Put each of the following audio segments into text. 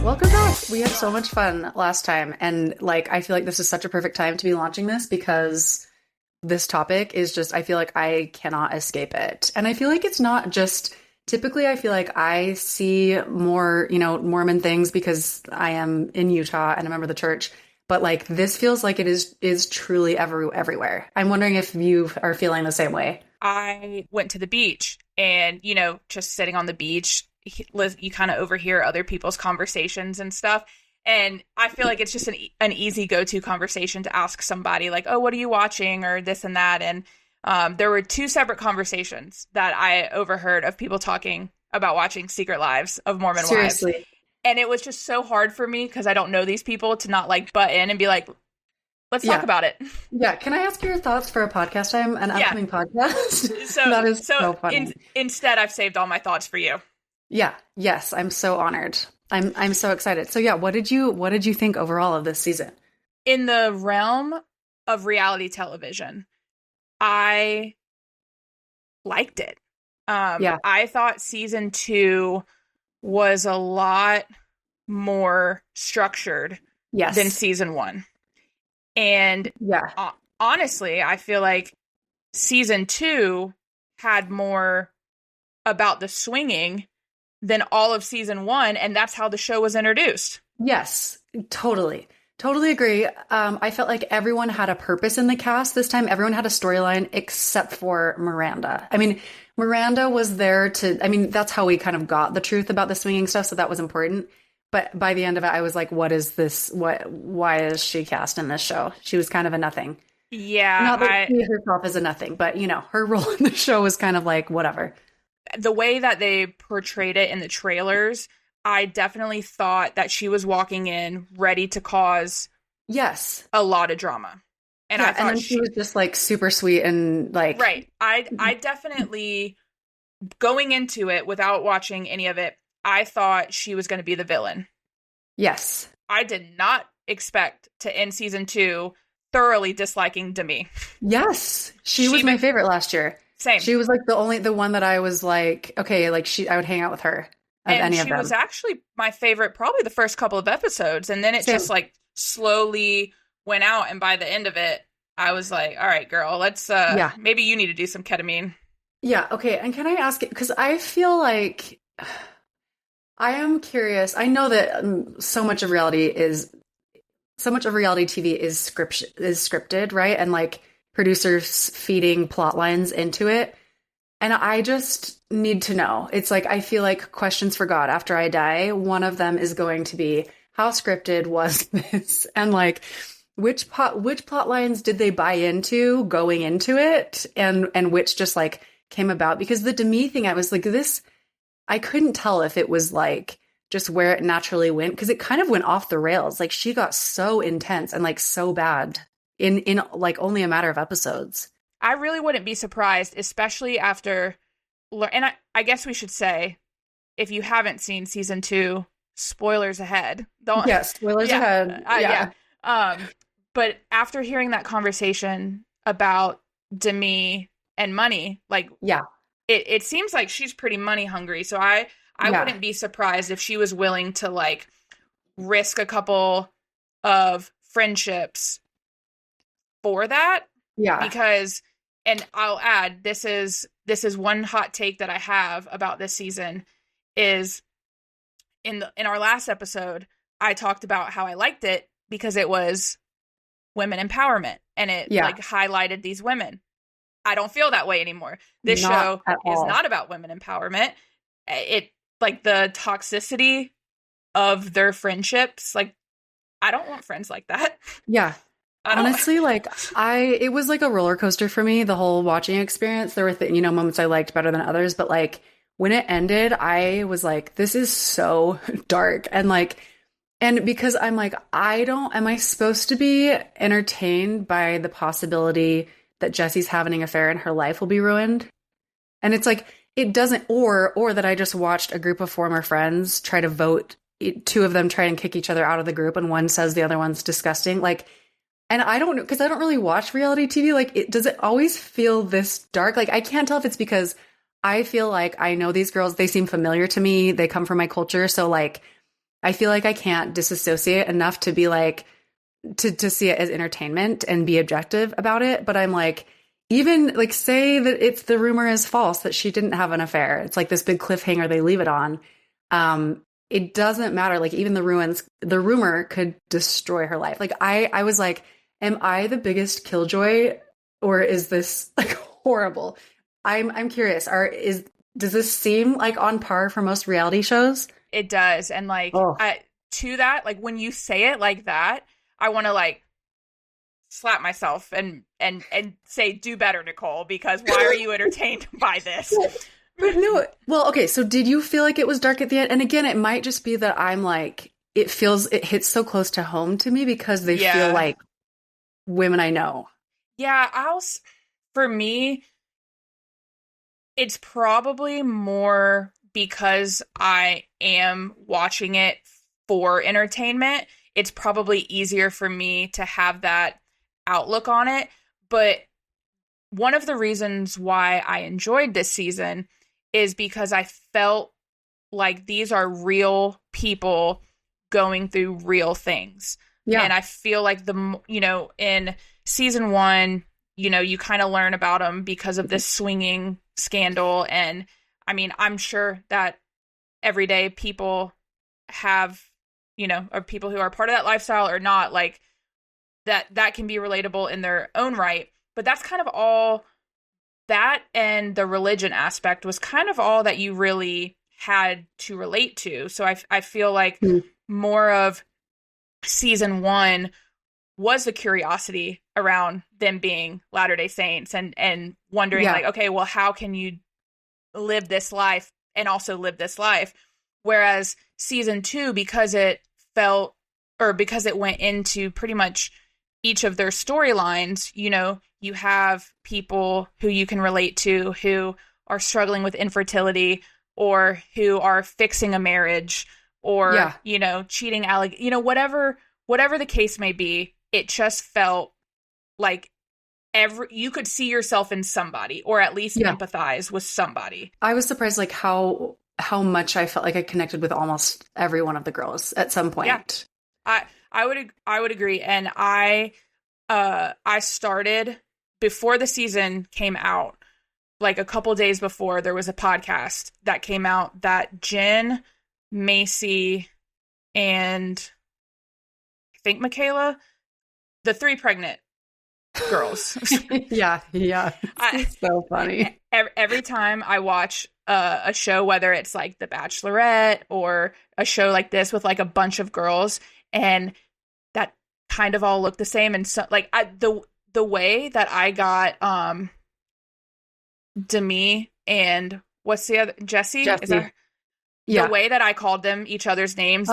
Welcome back. We had so much fun last time. And I feel like this is such a perfect time to be launching this because this topic is just, I feel like I cannot escape it. And I feel like it's not just, typically I feel like I see more, Mormon things because I am in Utah and a member of the church. But this feels like it is truly everywhere. I'm wondering if you are feeling the same way. I went to the beach and, just sitting on the beach, you kind of overhear other people's conversations and stuff. And I feel like it's just an easy go-to conversation to ask somebody like, oh, what are you watching or this and that. And there were two separate conversations that I overheard of people talking about watching Secret Lives of Mormon Seriously. Wives. And it was just so hard for me because I don't know these people to not butt in and be like, let's talk about it. Yeah. Can I ask your thoughts for a podcast time, an upcoming podcast? That is so funny. Instead, I've saved all my thoughts for you. Yeah. Yes. I'm so honored. I'm so excited. So yeah, what did you think overall of this season? In the realm of reality television, I liked it. I thought season 2 was a lot more structured than season 1. And honestly, I feel like season 2 had more about the swinging than all of season 1, and that's how the show was introduced. Yes, totally. Totally agree. I felt like everyone had a purpose in the cast this time. Everyone had a storyline except for Miranda. I mean, Miranda was there that's how we kind of got the truth about the swinging stuff, so that was important. But by the end of it, I was like, what is this? Why is she cast in this show? She was kind of a nothing. Yeah. Not that she herself is a nothing, but, her role in the show was kind of like, whatever. The way that they portrayed it in the trailers, I definitely thought that she was walking in ready to cause a lot of drama. And I thought and then she was just super sweet and right. I definitely, going into it without watching any of it, I thought she was going to be the villain. Yes. I did not expect to end season 2 thoroughly disliking Demi. Yes. She was my favorite last year. Same. She was the one that I was like, okay, I would hang out with her. And she was actually my favorite probably the first couple of episodes. And then it just slowly went out. And by the end of it, I was like, all right, girl, let's, maybe you need to do some ketamine. Yeah. Okay. And can I ask, because I feel like I am curious. I know that so much of reality TV is scripted, right? And producers feeding plot lines into it. And I just need to know. It's I feel like questions for God after I die. One of them is going to be, how scripted was this? And which plot lines did they buy into going into it? And which just came about? Because the Demi thing, I was like, this, I couldn't tell if it was just where it naturally went. Cause it kind of went off the rails. She got so intense and so bad in only a matter of episodes. I really wouldn't be surprised, especially after, and I guess we should say, if you haven't seen season 2, spoilers ahead. Spoilers ahead. But after hearing that conversation about Demi and money, it seems like she's pretty money hungry. So I wouldn't be surprised if she was willing to risk a couple of friendships for that. Yeah. Because, and I'll add, this is one hot take that I have about this season is in our last episode, I talked about how I liked it because it was women empowerment and it highlighted these women. I don't feel that way anymore. This show is not about women empowerment. It the toxicity of their friendships. I don't want friends like that. Yeah. Honestly, it was a roller coaster for me, the whole watching experience. There were, moments I liked better than others, but when it ended, I was like, this is so dark. And because I'm am I supposed to be entertained by the possibility that Jesse's having an affair and her life will be ruined? And it's it doesn't, or that I just watched a group of former friends try to vote, 2 of them try and kick each other out of the group, and one says the other one's disgusting. And I don't know, because I don't really watch reality TV. Does it always feel this dark? I can't tell if it's because I feel like I know these girls, they seem familiar to me. They come from my culture. So I feel like I can't disassociate enough to be like, to see it as entertainment and be objective about it. But I'm like, even like say that if the rumor is false that she didn't have an affair, it's like this big cliffhanger they leave it on. It doesn't matter. Like even the rumor could destroy her life. Like I was like, am I the biggest killjoy or is this like horrible? I'm curious. Does this seem like on par for most reality shows? It does. And like to that, like when you say it like that, I want to like slap myself and say, do better, Nicole, because why are you entertained by this? But no, well, okay, so did you feel like it was dark at the end? And again, it might just be that I'm like, it hits so close to home to me because they feel like women I know. Yeah, for me, it's probably more because I am watching it for entertainment. It's probably easier for me to have that outlook on it. But one of the reasons why I enjoyed this season is because I felt like these are real people going through real things. Yeah. And I feel like in season 1, you kind of learn about them because of this swinging scandal. And I mean, I'm sure that everyday people have, or people who are part of that lifestyle or not, like that can be relatable in their own right. But that's kind of all that, and the religion aspect was kind of all that you really had to relate to. So I feel like more of season 1 was the curiosity around them being Latter-day Saints and wondering like, okay, well, how can you live this life and also live this life? Whereas season 2, because it went into pretty much each of their storylines, you have people who you can relate to who are struggling with infertility or who are fixing a marriage or, cheating, whatever the case may be. It just felt like you could see yourself in somebody or at least empathize with somebody. I was surprised like how much I felt like I connected with almost every one of the girls at some point. Yeah. I would agree. And I started before the season came out, like a couple days before, there was a podcast that came out that Jen, Macy, and I think Michaela, the 3 pregnant girls. Yeah. It's so funny. Every time I watch a show, whether it's like The Bachelorette or a show like this with like a bunch of girls, and that kind of all look the same, and so like the way that I got Demi and what's the other Jessie? Is that the way that I called them each other's names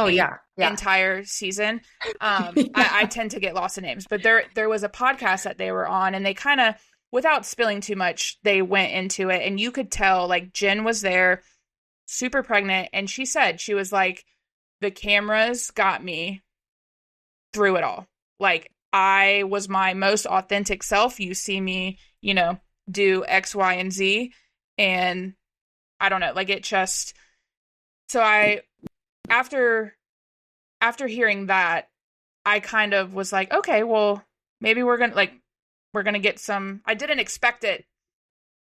entire season. I tend to get lost in names, but there was a podcast that they were on, and they kind of, without spilling too much, they went into it, and you could tell like Jen was there, super pregnant, and she said, she was like, the cameras got me through it all. Like, I was my most authentic self. You see me, do X, Y, and Z. And I don't know, like it just, so after hearing that, I kind of was like, okay, well, maybe we're going to get some, I didn't expect it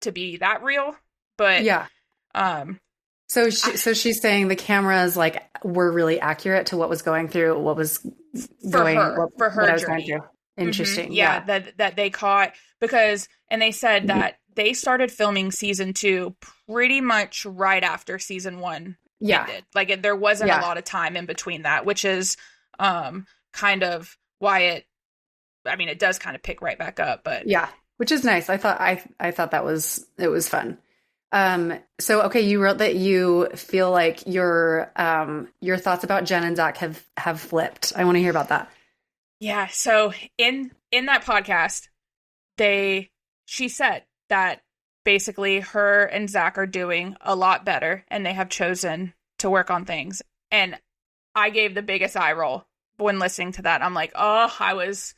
to be that real, but yeah. So she's saying the cameras like were really accurate to what was going through, what was going for her what I was journey. going through. Interesting. Mm-hmm. Yeah, that they caught and they said that they started filming season 2 pretty much right after season 1 ended. Like there wasn't a lot of time in between that, which is kind of why it does kind of pick right back up, but yeah, which is nice. I thought it was fun. So, okay, you wrote that you feel like your thoughts about Jen and Zach have flipped. I want to hear about that. Yeah. So in that podcast, she said that basically her and Zach are doing a lot better and they have chosen to work on things. And I gave the biggest eye roll when listening to that. I'm like, oh, I was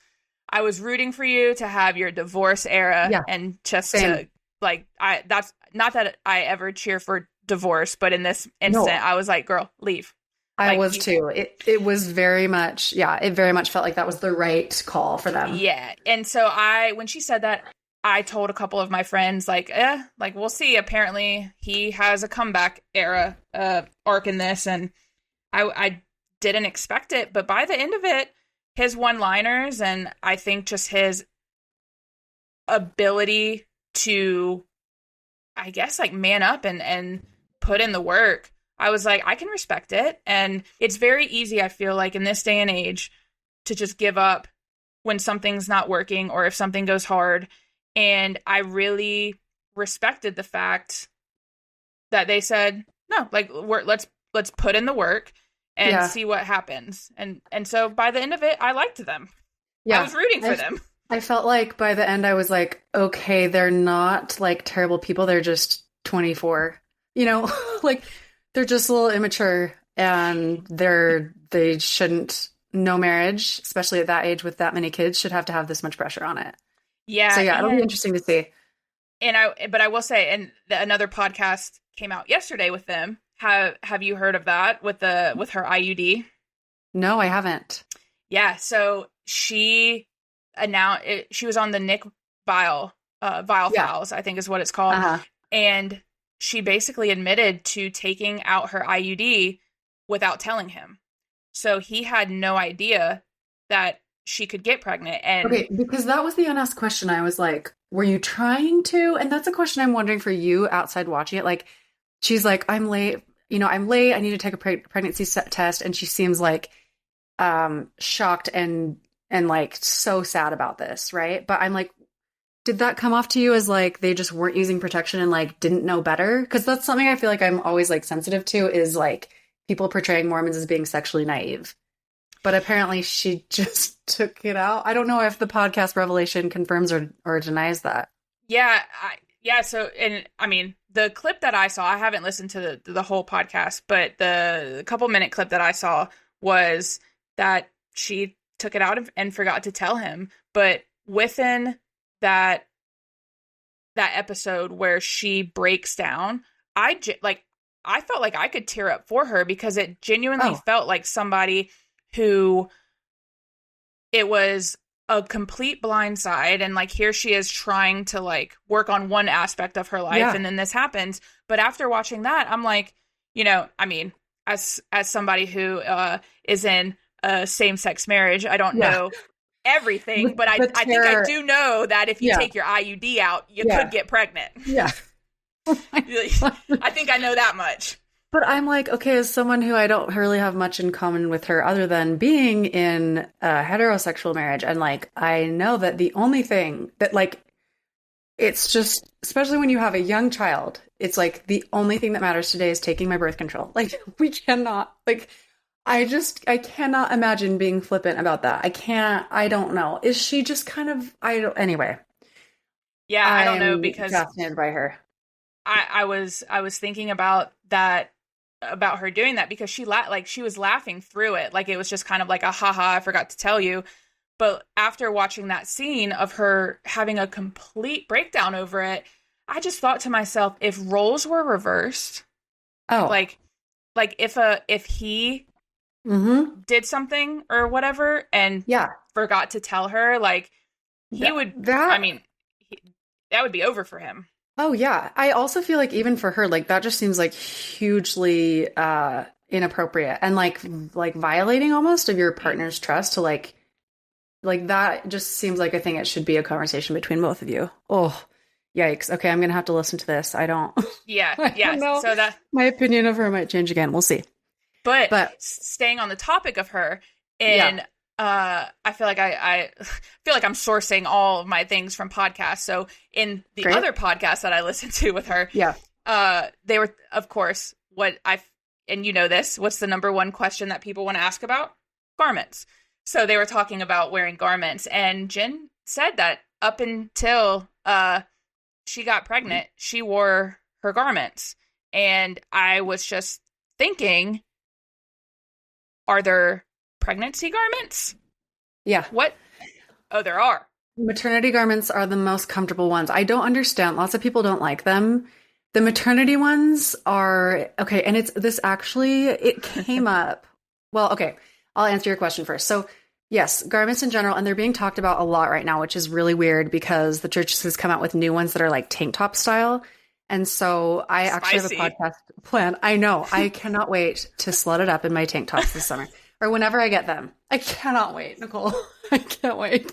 rooting for you to have your divorce era and just to like, that's not that I ever cheer for divorce, but in this instant, I was like, girl, leave. I was too. It was very much, it very much felt like that was the right call for them. Yeah. And so when she said that, I told a couple of my friends, like, we'll see. Apparently he has a comeback era arc in this. And I didn't expect it. But by the end of it, his one-liners and I think just his ability to, I guess, like man up and put in the work, I was like, I can respect it. And it's very easy, I feel like, in this day and age to just give up when something's not working or if something goes hard. And I really respected the fact that they said, no, like, let's put in the work and see what happens. And so by the end of it, I liked them. Yeah. I was rooting for them. I felt like by the end, I was like, okay, they're not like terrible people. They're just 24, like they're just a little immature and they shouldn't, no marriage, especially at that age with that many kids, should have to have this much pressure on it. Yeah. So it'll be interesting to see. But I will say, and another podcast came out yesterday with them. Have you heard of that with her IUD? No, I haven't. Yeah. So she announced she was on the Nick Vial Files, I think is what it's called. Uh-huh. And she basically admitted to taking out her IUD without telling him. So he had no idea that she could get pregnant. And okay, because that was the unasked question. I was like, were you trying to? And that's a question I'm wondering for you outside watching it. Like, she's like, I'm late. I'm late. I need to take a pregnancy test. And she seems like shocked and like so sad about this, right? But I'm like, did that come off to you as like they just weren't using protection and like didn't know better? Because that's something I feel like I'm always like sensitive to, is like people portraying Mormons as being sexually naive. But apparently she just took it out. I don't know if the podcast Revelation confirms or denies that. Yeah. So, and I mean, the clip that I saw, I haven't listened to the whole podcast, but the couple minute clip that I saw was that she took it out and forgot to tell him. But within that episode where she breaks down, I felt like I could tear up for her, because it genuinely felt like somebody who, it was a complete blindside, and like here she is trying to like work on one aspect of her life, and then this happens. But after watching that, I'm like, I mean, as somebody who is in a same-sex marriage, I don't know everything, but I think I do know that if you take your IUD out, you could get pregnant. Yeah. I think I know that much. But I'm like, okay, as someone who I don't really have much in common with her other than being in a heterosexual marriage. And like, I know that the only thing that like, it's just, especially when you have a young child, it's like the only thing that matters today is taking my birth control. Like, we cannot, like, I cannot imagine being flippant about that. I don't know. Is she just kind of, anyway. Yeah, I don't know, because fascinated by her. I was thinking about that, about her doing that, because she was laughing through it. Like, it was just kind of like a haha, I forgot to tell you. But after watching that scene of her having a complete breakdown over it, I just thought to myself, if roles were reversed, like if he did something or whatever and forgot to tell her, like he would, I mean, that would be over for him. Oh, yeah. I also feel like even for her, like that just seems like hugely inappropriate and like violating almost of your partner's trust to like that just seems like a thing. It should be a conversation between both of you. Oh, yikes. Okay, I'm going to have to listen to this. I don't know. So that my opinion of her might change again. We'll see. But staying on the topic of her, and I feel like I feel like I'm sourcing all of my things from podcasts. So in the other podcast that I listened to with her, they were, of course, and you know this, what's the number one question that people want to ask about? Garments. So they were talking about wearing garments, and Jen said that up until she got pregnant, she wore her garments. And I was just thinking, are there pregnancy garments? Yeah. What? Oh, there are. Maternity garments are the most comfortable ones. I don't understand. Lots of people don't like them. The maternity ones are okay. And it came up. Well, okay. I'll answer your question first. So yes, garments in general, and they're being talked about a lot right now, which is really weird because the church has come out with new ones that are like tank top style. And so I actually have a podcast plan. I know. I cannot wait to slut it up in my tank tops this summer or whenever I get them. I cannot wait, Nicole. I can't wait.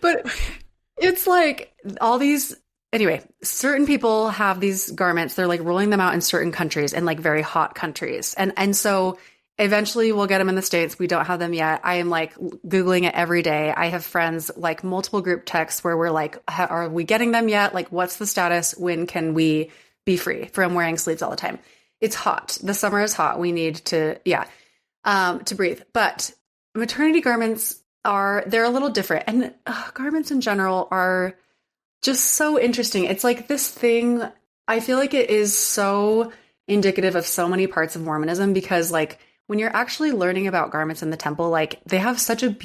But it's like all these, anyway, certain people have these garments. They're like rolling them out in certain countries and like very hot countries. And so eventually we'll get them in the States. We don't have them yet. I am like Googling it every day. I have friends, like multiple group texts where we're like, are we getting them yet? Like, what's the status? When can we be free from wearing sleeves all the time? It's hot. The summer is hot. We need to breathe. But maternity garments they're a little different. And garments in general are just so interesting. It's like this thing, I feel like it is so indicative of so many parts of Mormonism because like, when you're actually learning about garments in the temple, like they have such a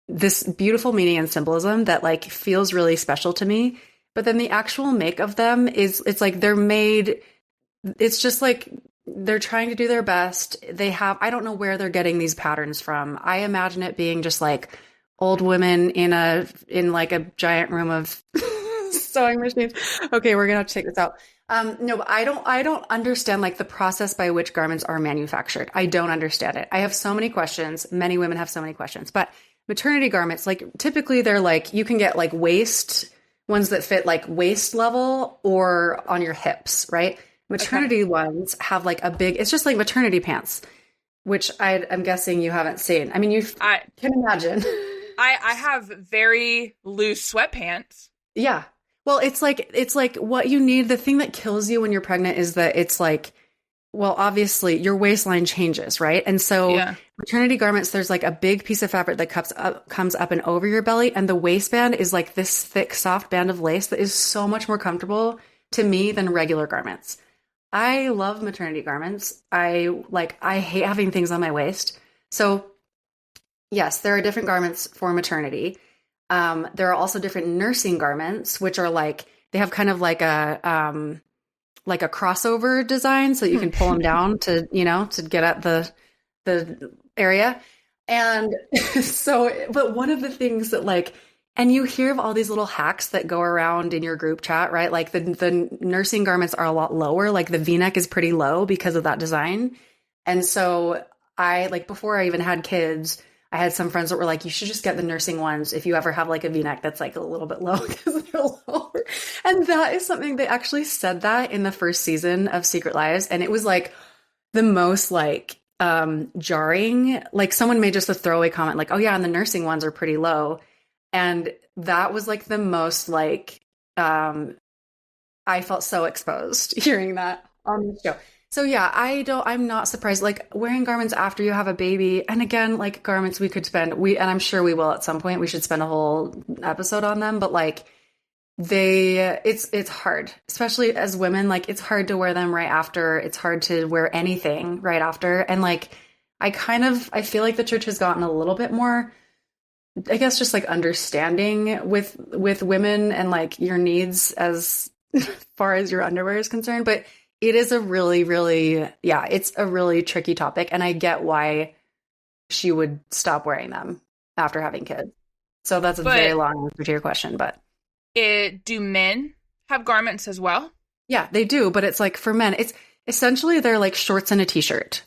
this beautiful meaning and symbolism that like feels really special to me. But then the actual make of them it's like it's just like they're trying to do their best. I don't know where they're getting these patterns from. I imagine it being just like old women in like a giant room of sewing machines. Okay, we're gonna have to take this out. No, but I don't understand like the process by which garments are manufactured. I don't understand it. I have so many questions. Many women have so many questions, but maternity garments, like typically they're like, you can get like ones that fit like waist level or on your hips, right? Maternity ones have like it's just like maternity pants, which I'm guessing you haven't seen. I mean, I can imagine. I have very loose sweatpants. Yeah. Well, it's like what you need. The thing that kills you when you're pregnant is that it's like, well, obviously your waistline changes, right? And so maternity garments, there's like a big piece of fabric that comes up and over your belly. And the waistband is like this thick, soft band of lace that is so much more comfortable to me than regular garments. I love maternity garments. I hate having things on my waist. So yes, there are different garments for maternity. There are also different nursing garments, which are like, they have kind of like a crossover design so you can pull them down to get at the area. And so, but one of the things that like, and you hear of all these little hacks that go around in your group chat, right? Like the nursing garments are a lot lower. Like the V-neck is pretty low because of that design. And so before I even had kids, I had some friends that were like, you should just get the nursing ones if you ever have like a V-neck that's like a little bit low because they're lower. And that is something they actually said that in the first season of Secret Lives. And it was like the most like jarring. Like someone made just a throwaway comment like, oh yeah, and the nursing ones are pretty low. And that was like the most like, I felt so exposed hearing that on the show. So yeah, I'm not surprised. Like wearing garments after you have a baby. And again, like garments we could and I'm sure we will at some point, we should spend a whole episode on them, but like it's hard, especially as women, like it's hard to wear them right after. It's hard to wear anything right after. And like, I feel like the church has gotten a little bit more, I guess, just like understanding with women and like your needs as far as your underwear is concerned. But it is a really, really, it's a really tricky topic. And I get why she would stop wearing them after having kids. So that's a very long answer to your question. But do men have garments as well? Yeah, they do. But it's like for men, it's essentially they're like shorts and a t-shirt.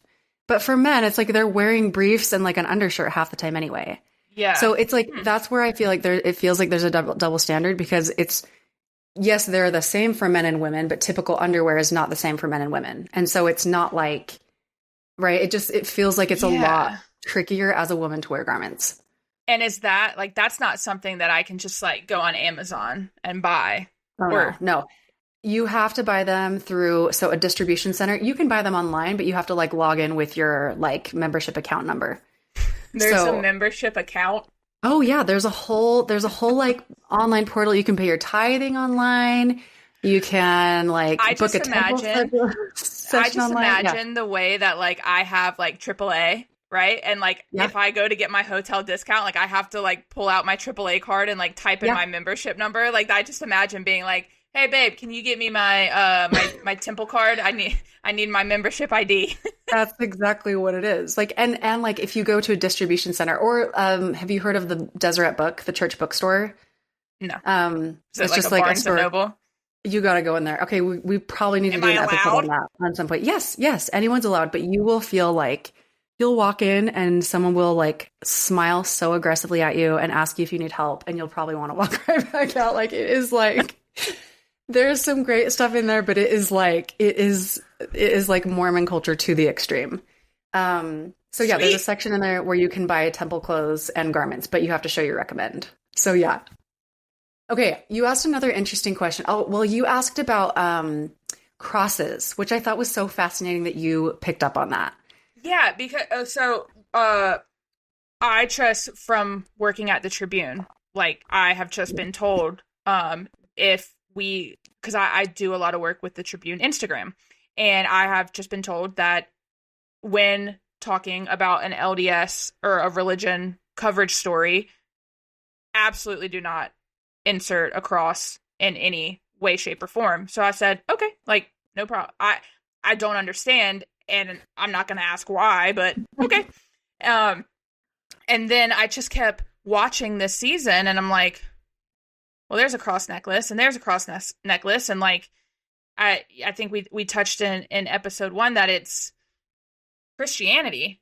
But for men, it's like they're wearing briefs and like an undershirt half the time anyway. Yeah. So it's like, that's where I feel like it feels like there's a double standard because yes, they're the same for men and women, but typical underwear is not the same for men and women. And so it's not like, right. It feels like it's a lot trickier as a woman to wear garments. And is that like, that's not something that I can just like go on Amazon and buy? No. You have to buy them through a distribution center. You can buy them online, but you have to like log in with your like membership account number. There's a membership account. Oh yeah, there's a whole like online portal. You can pay your tithing online. You can like book a temple session. I just imagine the way that like I have like AAA, right? And like if I go to get my hotel discount, like I have to like pull out my AAA card and like type in my membership number. Like I just imagine being like, hey babe, can you get me my my temple card? I need my membership ID. That's exactly what it is. Like, and like if you go to a distribution center, or have you heard of the Deseret Book, the church bookstore? No. Is it It's like just a like a Barnes and store. Noble? You got to go in there. Okay, we probably need to Am do I an episode on allowed? that at some point. Yes, anyone's allowed, but you will feel like you'll walk in and someone will like smile so aggressively at you and ask you if you need help, and you'll probably want to walk right back out. Like it is like there's some great stuff in there, but it is like Mormon culture to the extreme. So yeah, there's a section in there where you can buy temple clothes and garments, but you have to show your recommend. So yeah. Okay, you asked another interesting question. Oh, well, you asked about crosses, which I thought was so fascinating that you picked up on that. Yeah, because I just from working at the Tribune, like I have just been told because I do a lot of work with the Tribune Instagram, and I have just been told that when talking about an LDS or a religion coverage story, absolutely do not insert a cross in any way, shape, or form. So I said, okay, like no problem. I don't understand, and I'm not going to ask why, but okay. And then I just kept watching this season, and I'm like, well, there's a cross necklace, and there's a cross necklace, and like I think we touched in episode 1 that it's Christianity.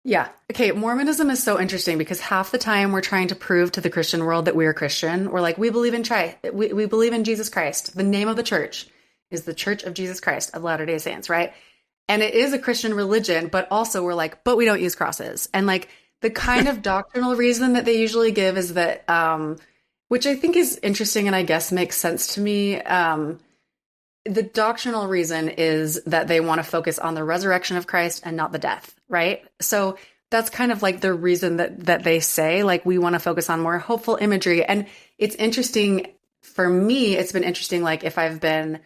Yeah. Okay. Mormonism is so interesting because half the time we're trying to prove to the Christian world that we are Christian. We're like, we believe in we believe in Jesus Christ. The name of the church is the Church of Jesus Christ of Latter-day Saints, right? And it is a Christian religion, but also we're like, but we don't use crosses. And like the kind of doctrinal reason that they usually give is that, which I think is interesting and I guess makes sense to me. The doctrinal reason is that they want to focus on the resurrection of Christ and not the death, right? So that's kind of like the reason that they say, like, we want to focus on more hopeful imagery. And it's interesting for me, it's been interesting, like if I've been,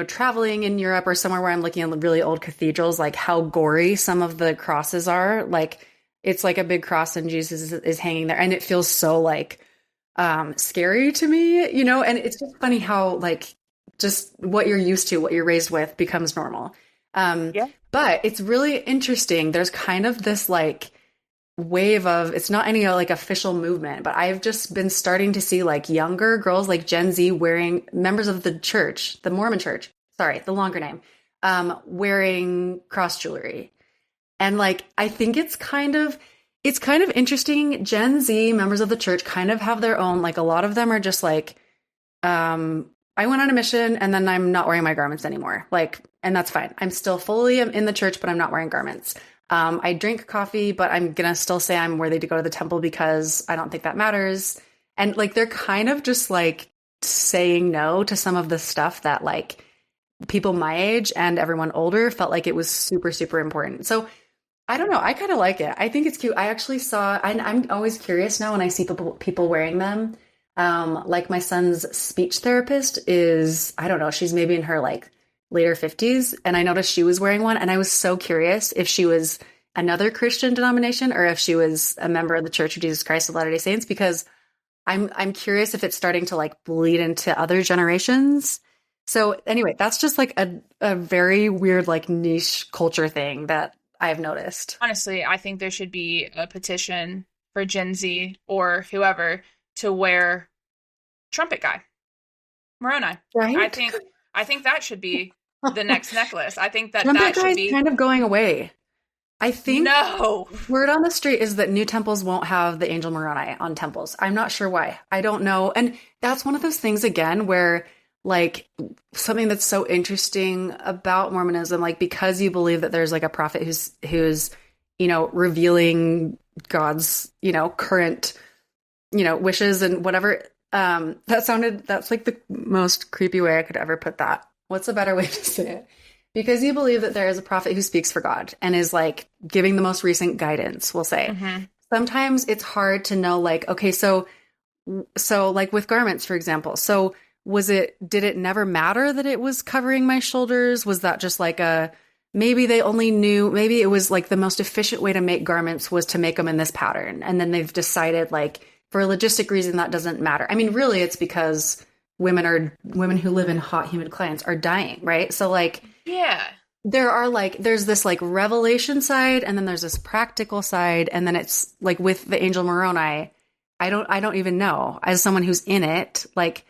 traveling in Europe or somewhere where I'm looking at really old cathedrals, like how gory some of the crosses are. Like it's like a big cross and Jesus is hanging there. And it feels so like scary to me, and it's just funny how like, just what you're used to, what you're raised with becomes normal. Yeah. But it's really interesting. There's kind of this like wave of, it's not any like official movement, but I've just been starting to see like younger girls, like Gen Z wearing, members of the church, the Mormon church, sorry, the longer name, wearing cross jewelry. And like, I think it's kind of interesting. Gen Z members of the church kind of have their own, like a lot of them are just like, I went on a mission and then I'm not wearing my garments anymore. Like, and that's fine. I'm still fully in the church, but I'm not wearing garments. I drink coffee, but I'm going to still say I'm worthy to go to the temple because I don't think that matters. And like, they're kind of just like saying no to some of the stuff that like people my age and everyone older felt like it was super, super important. So I don't know. I kind of like it. I think it's cute. I actually saw, I'm always curious now when I see people wearing them. Like my son's speech therapist is, I don't know, she's maybe in her like later 50s. And I noticed she was wearing one. And I was so curious if she was another Christian denomination or if she was a member of the Church of Jesus Christ of Latter-day Saints, because I'm curious if it's starting to like bleed into other generations. So anyway, that's just like a very weird, like niche culture thing that I've noticed. Honestly, I think there should be a petition for Gen Z or whoever to wear trumpet guy, Moroni. Right. I think that should be the next necklace. I think that trumpet that should be kind of going away. I think no word on the street is that new temples won't have the angel Moroni on temples. I'm not sure why. I don't know. And that's one of those things again where like something that's so interesting about Mormonism, like because you believe that there's like a prophet who's revealing God's current wishes and whatever. That's like the most creepy way I could ever put that. What's a better way to say it? Because you believe that there is a prophet who speaks for God and is like giving the most recent guidance, we'll say. Mm-hmm. Sometimes it's hard to know, like, okay, so like with garments, for example. So did it never matter that it was covering my shoulders? Was that just like maybe they only knew, maybe it was like the most efficient way to make garments was to make them in this pattern. And then they've decided like for a logistic reason that doesn't matter. I mean, really it's because women who live in hot, humid climates are dying, right? So like, yeah, there's this like revelation side, and then there's this practical side, and then it's like with the angel Moroni, I don't even know, as someone who's in it, like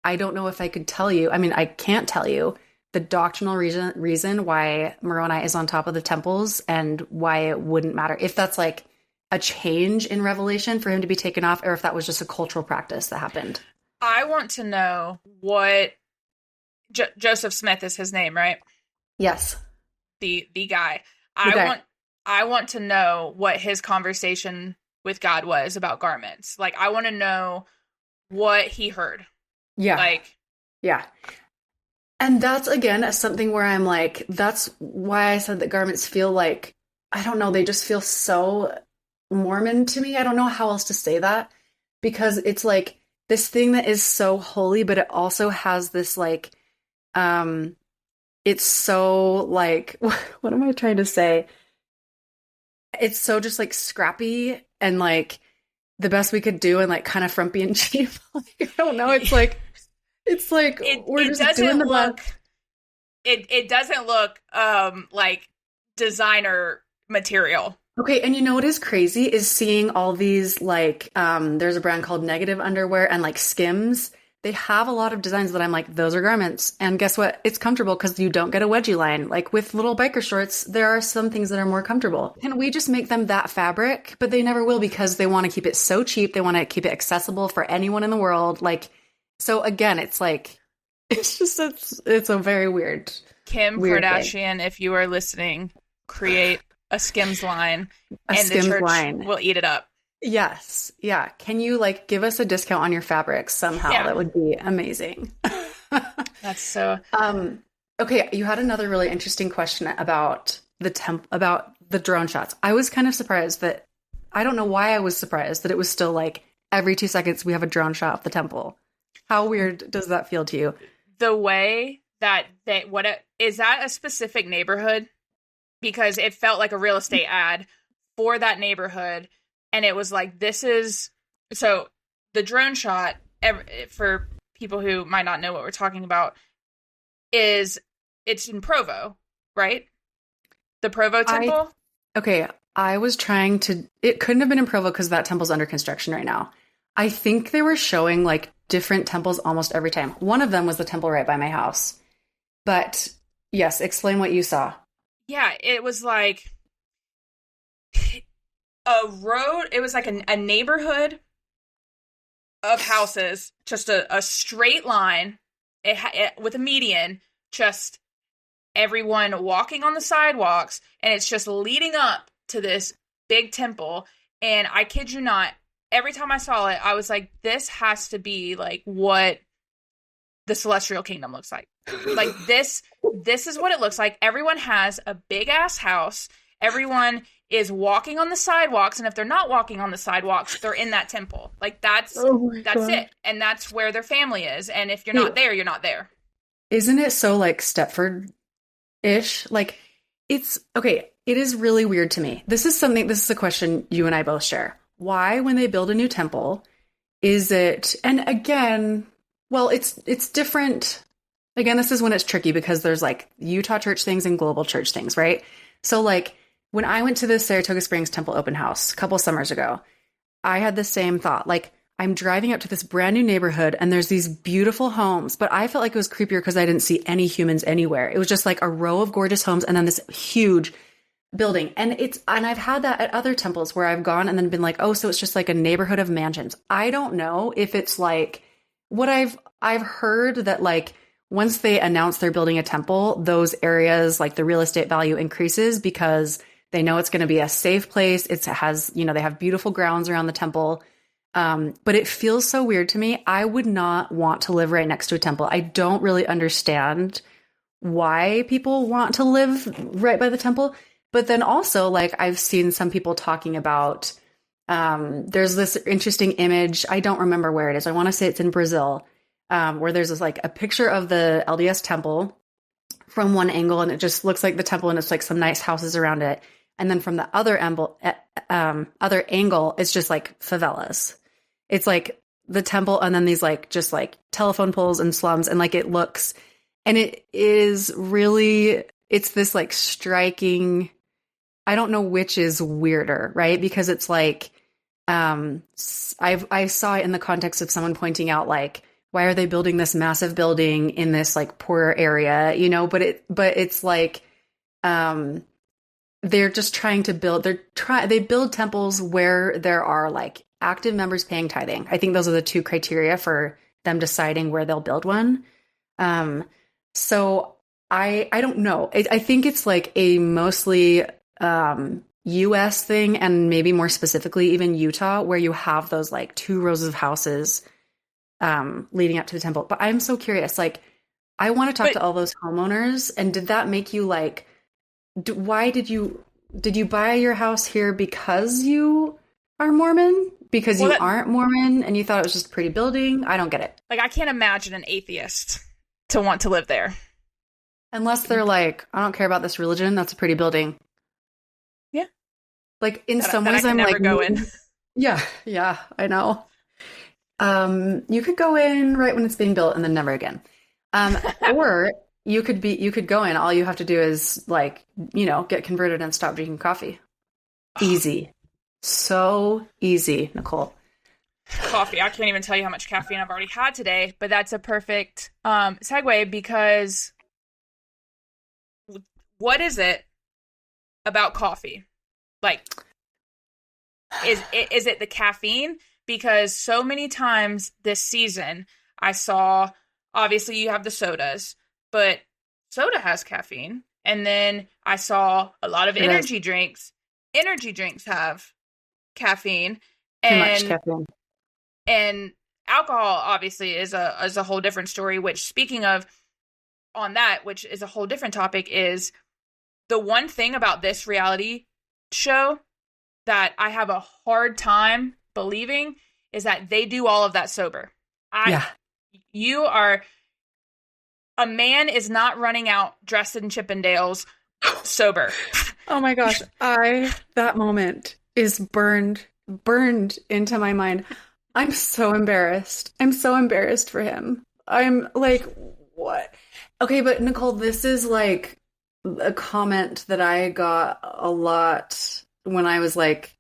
I don't know if I could tell you. I mean, I can't tell you the doctrinal reason why Moroni is on top of the temples and why it wouldn't matter, if that's like a change in revelation for him to be taken off, or if that was just a cultural practice that happened. I want to know what Joseph Smith is his name, right? Yes. The guy. I want to know what his conversation with God was about garments. Like, I want to know what he heard. Yeah. Like, yeah. And that's, again, something where I'm like, that's why I said that garments feel like, I don't know, they just feel so Mormon to me. I don't know how else to say that, because it's like this thing that is so holy, but it also has this like, it's so like, what am I trying to say? It's so just like scrappy and like the best we could do and like kind of frumpy and cheap. Like, I don't know. It's like we're just doing the best. It doesn't look like designer material. Okay, and you know what is crazy is seeing all these like there's a brand called Negative Underwear and like Skims. They have a lot of designs that I'm like, those are garments. And guess what? It's comfortable because you don't get a wedgie line. Like with little biker shorts, there are some things that are more comfortable. Can we just make them that fabric? But they never will, because they want to keep it so cheap. They want to keep it accessible for anyone in the world. Like, so again, it's like, it's a very weird Kim Kardashian, if you are listening, create a Skims line, and the church will eat it up. Yes. Yeah. Can you like give us a discount on your fabrics somehow? Yeah. That would be amazing. That's so. Okay. You had another really interesting question about about the drone shots. I was kind of surprised that, I don't know why I was surprised that it was still like every 2 seconds we have a drone shot of the temple. How weird does that feel to you? The way that is that a specific neighborhood? Because it felt like a real estate ad for that neighborhood. And it was like, so the drone shot, for people who might not know what we're talking about, it's in Provo, right? The Provo temple? I was trying to, it couldn't have been in Provo because that temple's under construction right now. I think they were showing like different temples almost every time. One of them was the temple right by my house. But yes, explain what you saw. Yeah, it was like a road. It was like a neighborhood of houses, just a straight line with a median, just everyone walking on the sidewalks, and it's just leading up to this big temple. And I kid you not, every time I saw it, I was like, this has to be like what the celestial kingdom looks like. Like this is what it looks like. Everyone has a big ass house. Everyone is walking on the sidewalks, and if they're not walking on the sidewalks, they're in that temple. Like that's it. And that's where their family is. And if you're not there, you're not there. Isn't it so like Stepford-ish? Like it's okay. It is really weird to me. This is a question you and I both share. Why, when they build a new temple, is it, and again, well, it's different. Again, this is when it's tricky because there's like Utah church things and global church things, right? So like when I went to the Saratoga Springs Temple open house a couple summers ago, I had the same thought. Like, I'm driving up to this brand new neighborhood and there's these beautiful homes, but I felt like it was creepier because I didn't see any humans anywhere. It was just like a row of gorgeous homes and then this huge building. And I've had that at other temples where I've gone and then been like, oh, so it's just like a neighborhood of mansions. I don't know if it's like what I've heard that like once they announce they're building a temple, those areas, like the real estate value increases because they know it's going to be a safe place. It has, they have beautiful grounds around the temple. But it feels so weird to me. I would not want to live right next to a temple. I don't really understand why people want to live right by the temple. But then also, like, I've seen some people talking about, there's this interesting image. I don't remember where it is. I want to say it's in Brazil, where there's this, like, a picture of the LDS temple from one angle, and it just looks like the temple, and it's like some nice houses around it. And then from the other angle, it's just like favelas. It's like the temple and then these like just like telephone poles and slums, and like it looks, and it is really, it's this like striking, I don't know which is weirder, right? Because it's like I saw it in the context of someone pointing out like, why are they building this massive building in this like poorer area, you know? But it's like they're just trying to build, they build temples where there are like active members paying tithing. I think those are the two criteria for them deciding where they'll build one. So I don't know. I think it's like a mostly US thing, and maybe more specifically even Utah, where you have those like 2 rows of houses leading up to the temple. But I'm so curious, like, I want to talk to all those homeowners. And did that make you like, why did you buy your house here because you are Mormon? Because you aren't Mormon and you thought it was just a pretty building? I don't get it. Like, I can't imagine an atheist to want to live there. Unless they're like, I don't care about this religion. That's a pretty building. Yeah. Like in some ways, I'm like, go in. Yeah, I know. You could go in right when it's being built and then never again. Or you could go in. All you have to do is like, you know, get converted and stop drinking coffee. Easy. So easy, Nicole. Coffee. I can't even tell you how much caffeine I've already had today, but that's a perfect segue, because what is it about coffee? Like, is it the caffeine? Because so many times this season I saw, obviously you have the sodas, but soda has caffeine. And then I saw a lot of energy drinks. Energy drinks have caffeine. Too much caffeine. And alcohol obviously is a whole different story, which, speaking of on that, which is a whole different topic, is the one thing about this reality show that I have a hard time believing is that they do all of that sober. A man is not running out dressed in Chippendales sober. Oh my gosh. That moment is burned into my mind. I'm so embarrassed. I'm so embarrassed for him. I'm like, what? Okay, but Nicole, this is like a comment that I got a lot when I was like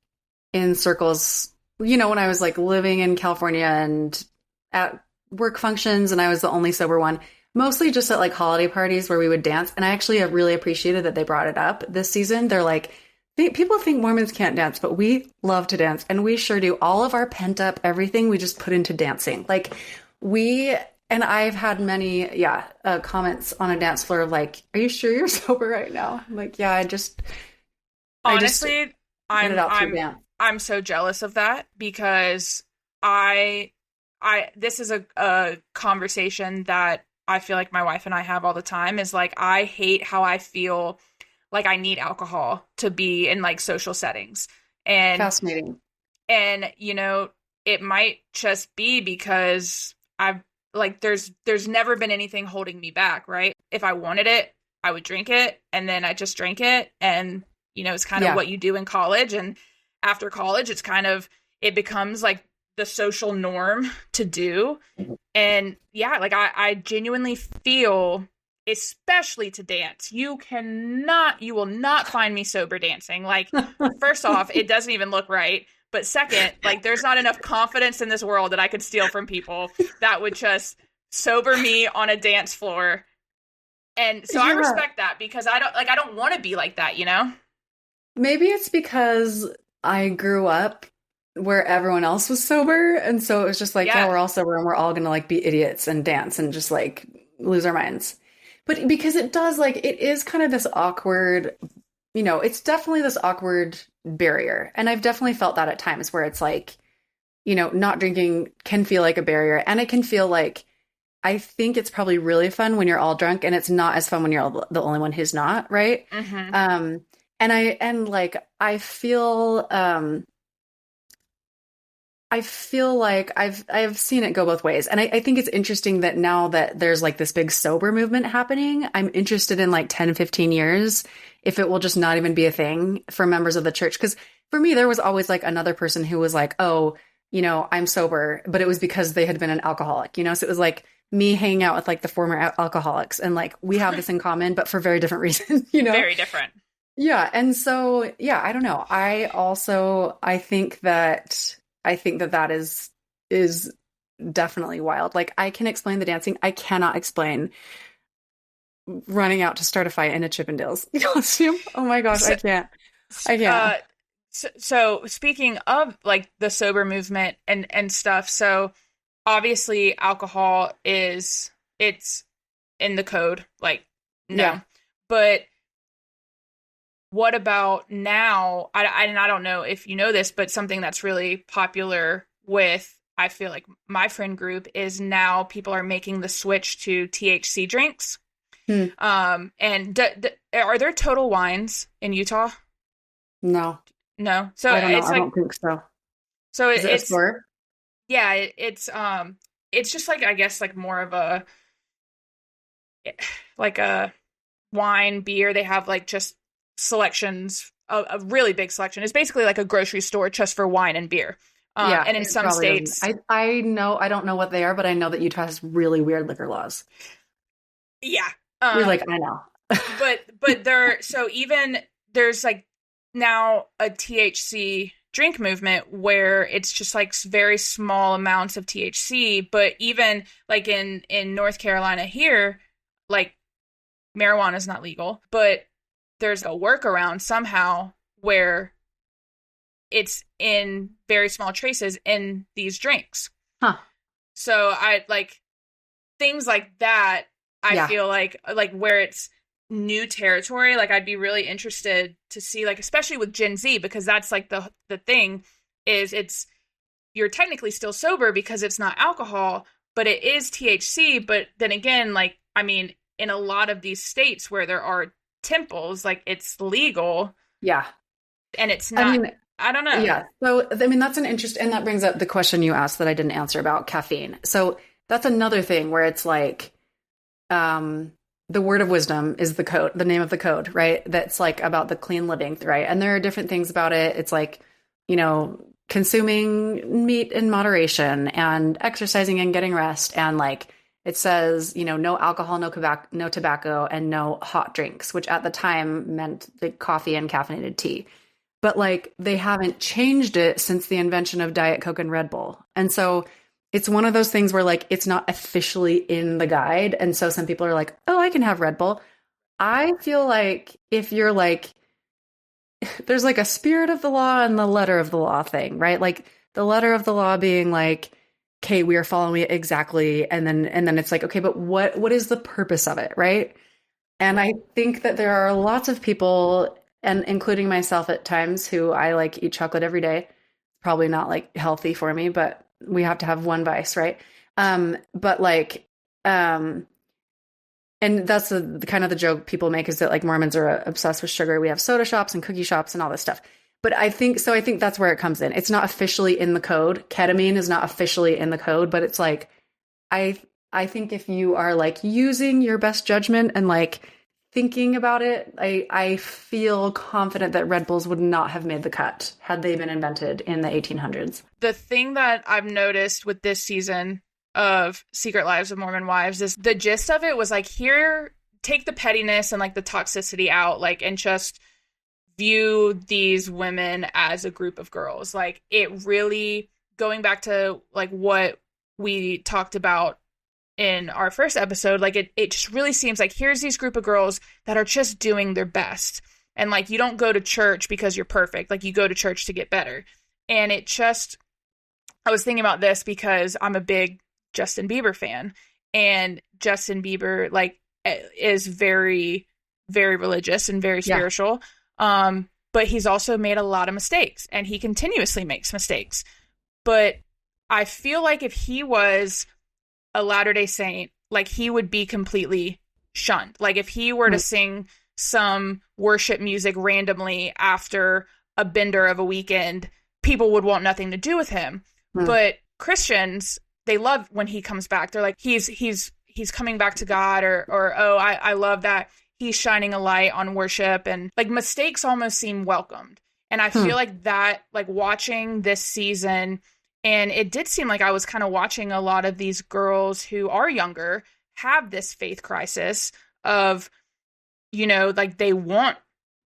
in circles, you know, when I was like living in California and at work functions, and I was the only sober one, mostly just at like holiday parties where we would dance. And I actually have really appreciated that they brought it up this season. They're like, people think Mormons can't dance, but we love to dance. And we sure do. All of our pent up everything we just put into dancing. Like and I've had many, comments on a dance floor of like, are you sure you're sober right now? I'm like, yeah, honestly, I'm so jealous of that, because this is a conversation that I feel like my wife and I have all the time, is like, I hate how I feel like I need alcohol to be in like social settings. And fascinating. And, you know, it might just be because I've like, there's never been anything holding me back, right? If I wanted it, I would drink it, and then I just drank it. And, you know, it's kind of what you do in college. And after college, it becomes like the social norm to do. And yeah, like I genuinely feel, especially to dance, you will not find me sober dancing. Like, first off, it doesn't even look right. But second, like, there's not enough confidence in this world that I could steal from people that would just sober me on a dance floor. And so I respect that, because I don't want to be like that, you know? Maybe it's because I grew up where everyone else was sober, and so it was just like, yeah, we're all sober and we're all gonna like be idiots and dance and just like lose our minds. But because it does, like, it is kind of this awkward, you know, it's definitely this awkward barrier. And I've definitely felt that at times where it's like, you know, not drinking can feel like a barrier, and it can feel like, I think it's probably really fun when you're all drunk, and it's not as fun when you're the only one who's not, right? Mm-hmm. I feel like I've seen it go both ways. And I think it's interesting that now that there's like this big sober movement happening, I'm interested in like 10, 15 years, if it will just not even be a thing for members of the church. Because for me, there was always like another person who was like, oh, you know, I'm sober, but it was because they had been an alcoholic, you know? So it was like me hanging out with like the former alcoholics and like we have this in common, but for very different reasons, you know? Very different. Yeah. And so, yeah, I don't know. I think that that is definitely wild. Like I can explain the dancing. I cannot explain running out to start a fight in a Chippendales costume. Oh my gosh, I can't. I can't. So speaking of like the sober movement and stuff, so obviously alcohol it's in the code, like no. Yeah. But what about now? I don't know if you know this, but something that's really popular with, I feel like my friend group is now people are making the switch to THC drinks. And are there Total Wines in Utah? No. So I don't know. It's I don't think so. So is it a store? Yeah, it's just like, I guess like more of a wine, beer. They have like just selections, a really big selection. It's basically like a grocery store just for wine and beer. And in some states, I know, I don't know what they are, but I know that Utah has really weird liquor laws. Yeah. You're like, I know. but even there's like now a THC drink movement where it's just like very small amounts of THC, but even like in North Carolina here, like marijuana is not legal, but there's a workaround somehow where it's in very small traces in these drinks. Huh. So I like things like that. I feel like where it's new territory, like I'd be really interested to see, like, especially with Gen Z, because that's like the thing is you're technically still sober because it's not alcohol, but it is THC. But then again, like, I mean, in a lot of these states where there are temples, like it's legal. Yeah. And it's not, I mean, I don't know. Yeah. So, I mean, that's an interest, and that brings up the question you asked that I didn't answer about caffeine. So that's another thing where it's like, the word of wisdom is the code, the name of the code, right? That's like about the clean living, right? And there are different things about it. It's like, you know, consuming meat in moderation and exercising and getting rest. And like, it says, you know, no alcohol, no tobacco, and no hot drinks, which at the time meant like coffee and caffeinated tea. But like, they haven't changed it since the invention of Diet Coke and Red Bull. And so it's one of those things where like, it's not officially in the guide. And so some people are like, oh, I can have Red Bull. I feel like if you're like, there's like a spirit of the law and the letter of the law thing, right? Like the letter of the law being like, okay, we are following it exactly. And then it's like, okay, but what is the purpose of it? Right. And I think that there are lots of people, and including myself at times, who I like eat chocolate every day. Probably not like healthy for me, but we have to have one vice, right? But like, and that's the kind of the joke people make, is that like Mormons are obsessed with sugar. We have soda shops and cookie shops and all this stuff. But I think that's where it comes in. It's not officially in the code. Ketamine is not officially in the code, but it's like, I think if you are like using your best judgment and like thinking about it, I feel confident that Red Bulls would not have made the cut had they been invented in the 1800s. The thing that I've noticed with this season of Secret Lives of Mormon Wives is the gist of it was like, here, take the pettiness and like the toxicity out, like, and just view these women as a group of girls. Like, it really, going back to like what we talked about in our first episode, like it just really seems like here's these group of girls that are just doing their best. And like, you don't go to church because you're perfect. Like, you go to church to get better. And it just, I was thinking about this because I'm a big Justin Bieber fan, and Justin Bieber like is very, very religious and very spiritual. But he's also made a lot of mistakes, and he continuously makes mistakes. But I feel like if he was a Latter-day Saint, like, he would be completely shunned. Like, if he were to sing some worship music randomly after a bender of a weekend, people would want nothing to do with him. But Christians, they love when he comes back. They're like, he's coming back to God, or oh, I love that he's shining a light on worship, and like, mistakes almost seem welcomed. And I feel like that, like, watching this season And it did seem like I was kind of watching a lot of these girls who are younger have this faith crisis of, like they want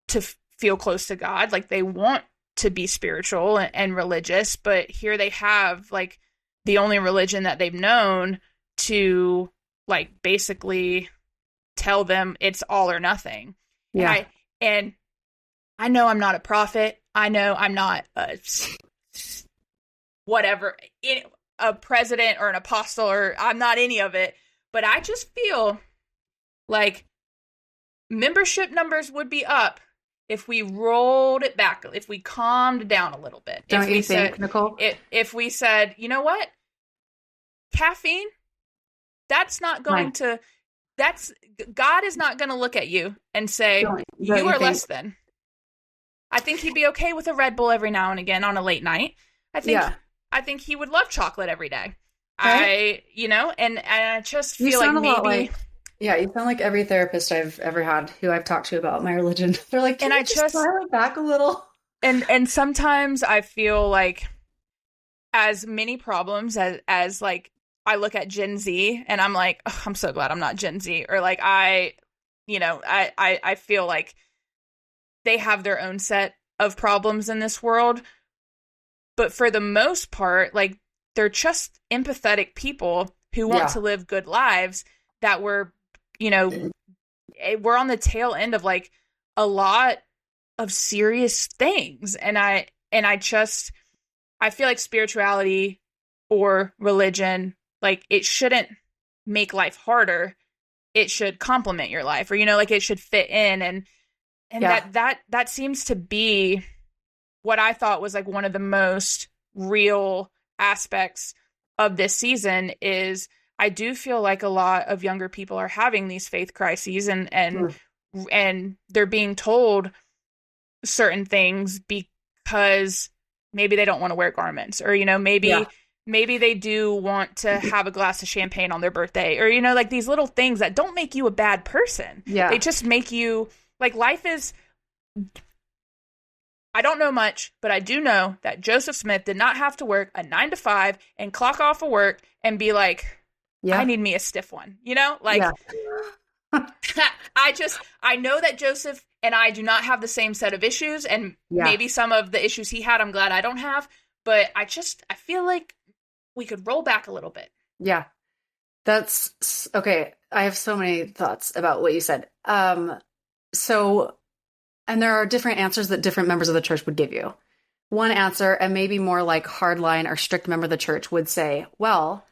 to feel close to God, like they want to be spiritual and religious, but here they have like the only religion that they've known to like basically tell them it's all or nothing. Yeah. And I know I'm not a prophet. I know I'm not a whatever, a president or an apostle, or I'm not any of it, but I just feel like membership numbers would be up if we rolled it back, if we calmed down a little bit. Don't you think, Nicole? If we said, you know what? Caffeine, that's not going to, God is not going to look at you and say, you are less than. I think he'd be okay with a Red Bull every now and again on a late night. I think he would love chocolate every day. Right? And I just feel like maybe... Yeah, you sound like every therapist I've ever had who I've talked to about my religion. They're like, can I just dial it back a little? And sometimes I feel like as many problems as like I look at Gen Z and I'm like, oh, I'm so glad I'm not Gen Z. Or like I feel like they have their own set of problems in this world. But for the most part, like they're just empathetic people who want to live good lives that were, we're on the tail end of like a lot of serious things. And I feel like spirituality or religion, like it shouldn't make life harder. It should complement your life, or, like it should fit in. And that seems to be what I thought was like one of the most real aspects of this season is I do feel like a lot of younger people are having these faith crises and they're being told certain things because maybe they don't want to wear garments, or, maybe they do want to have a glass of champagne on their birthday, or, like these little things that don't make you a bad person. Yeah. They just make you like life is. I don't know much, but I do know that Joseph Smith did not have to work a 9 to 5 and clock off of work and be like, I need me a stiff one, I know that Joseph and I do not have the same set of issues, and maybe some of the issues he had, I'm glad I don't have, but I feel like we could roll back a little bit. Yeah. That's okay. I have so many thoughts about what you said. And there are different answers that different members of the church would give you. One answer, and maybe more like hardline or strict member of the church, would say, well,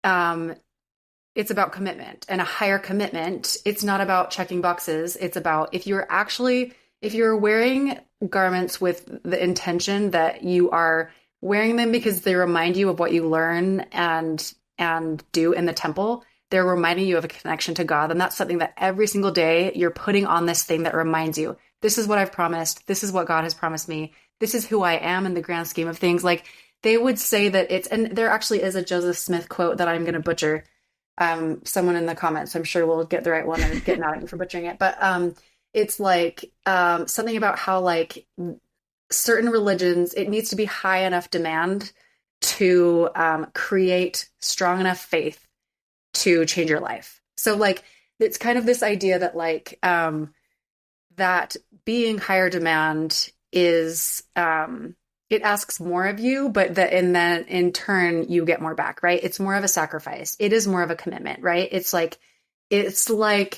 it's about commitment and a higher commitment. It's not about checking boxes. It's about if you're wearing garments with the intention that you are wearing them because they remind you of what you learn and do in the temple, they're reminding you of a connection to God. And that's something that every single day you're putting on this thing that reminds you, this is what I've promised. This is what God has promised me. This is who I am in the grand scheme of things. Like they would say that and there actually is a Joseph Smith quote that I'm going to butcher. Someone in the comments, I'm sure will get the right one and get mad at me for butchering it. But it's like something about how like certain religions, it needs to be high enough demand to create strong enough faith to change your life. So like it's kind of this idea that like that being higher demand is it asks more of you, but then in turn you get more back, right? It's more of a sacrifice. It is more of a commitment, right? It's like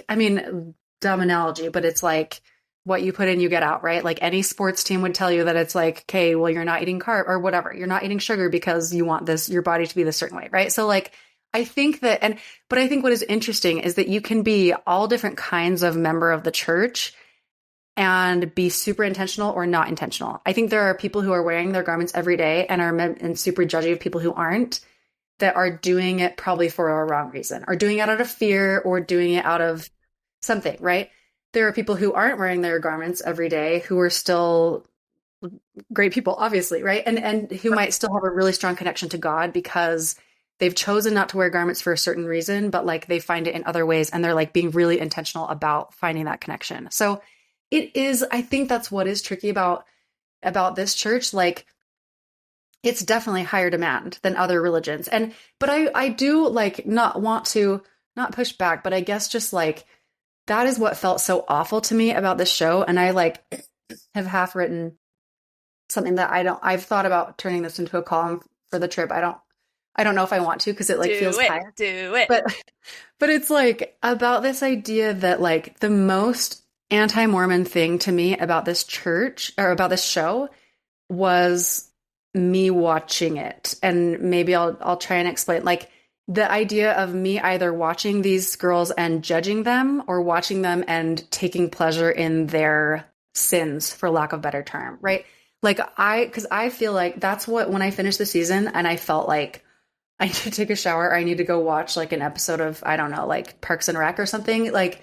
I mean, dumb analogy, but it's like what you put in, you get out, right? Like any sports team would tell you that it's like, okay, well, you're not eating carb or whatever. You're not eating sugar because you want your body to be this certain way, right? So like, I think that, but I think what is interesting is that you can be all different kinds of member of the church and be super intentional or not intentional. I think there are people who are wearing their garments every day and and super judgy of people who aren't, that are doing it probably for a wrong reason, or doing it out of fear, or doing it out of something, right? There are people who aren't wearing their garments every day who are still great people, obviously, right? And who might still have a really strong connection to God because they've chosen not to wear garments for a certain reason, but like they find it in other ways, and they're like being really intentional about finding that connection. So it is, I think that's what is tricky about this church. Like it's definitely higher demand than other religions. But I do like not want to not push back, but I guess just like that is what felt so awful to me about this show. And I like have half written something that I've thought about turning this into a column for the trip. I don't know if I want to because it like feels tired. Do it. But it's like about this idea that like the most anti-Mormon thing to me about this church or about this show was me watching it. And maybe I'll try and explain like the idea of me either watching these girls and judging them or watching them and taking pleasure in their sins, for lack of a better term, right? Like because I feel like that's what, when I finished the season and I felt like I need to take a shower, I need to go watch like an episode of, I don't know, like Parks and Rec or something. Like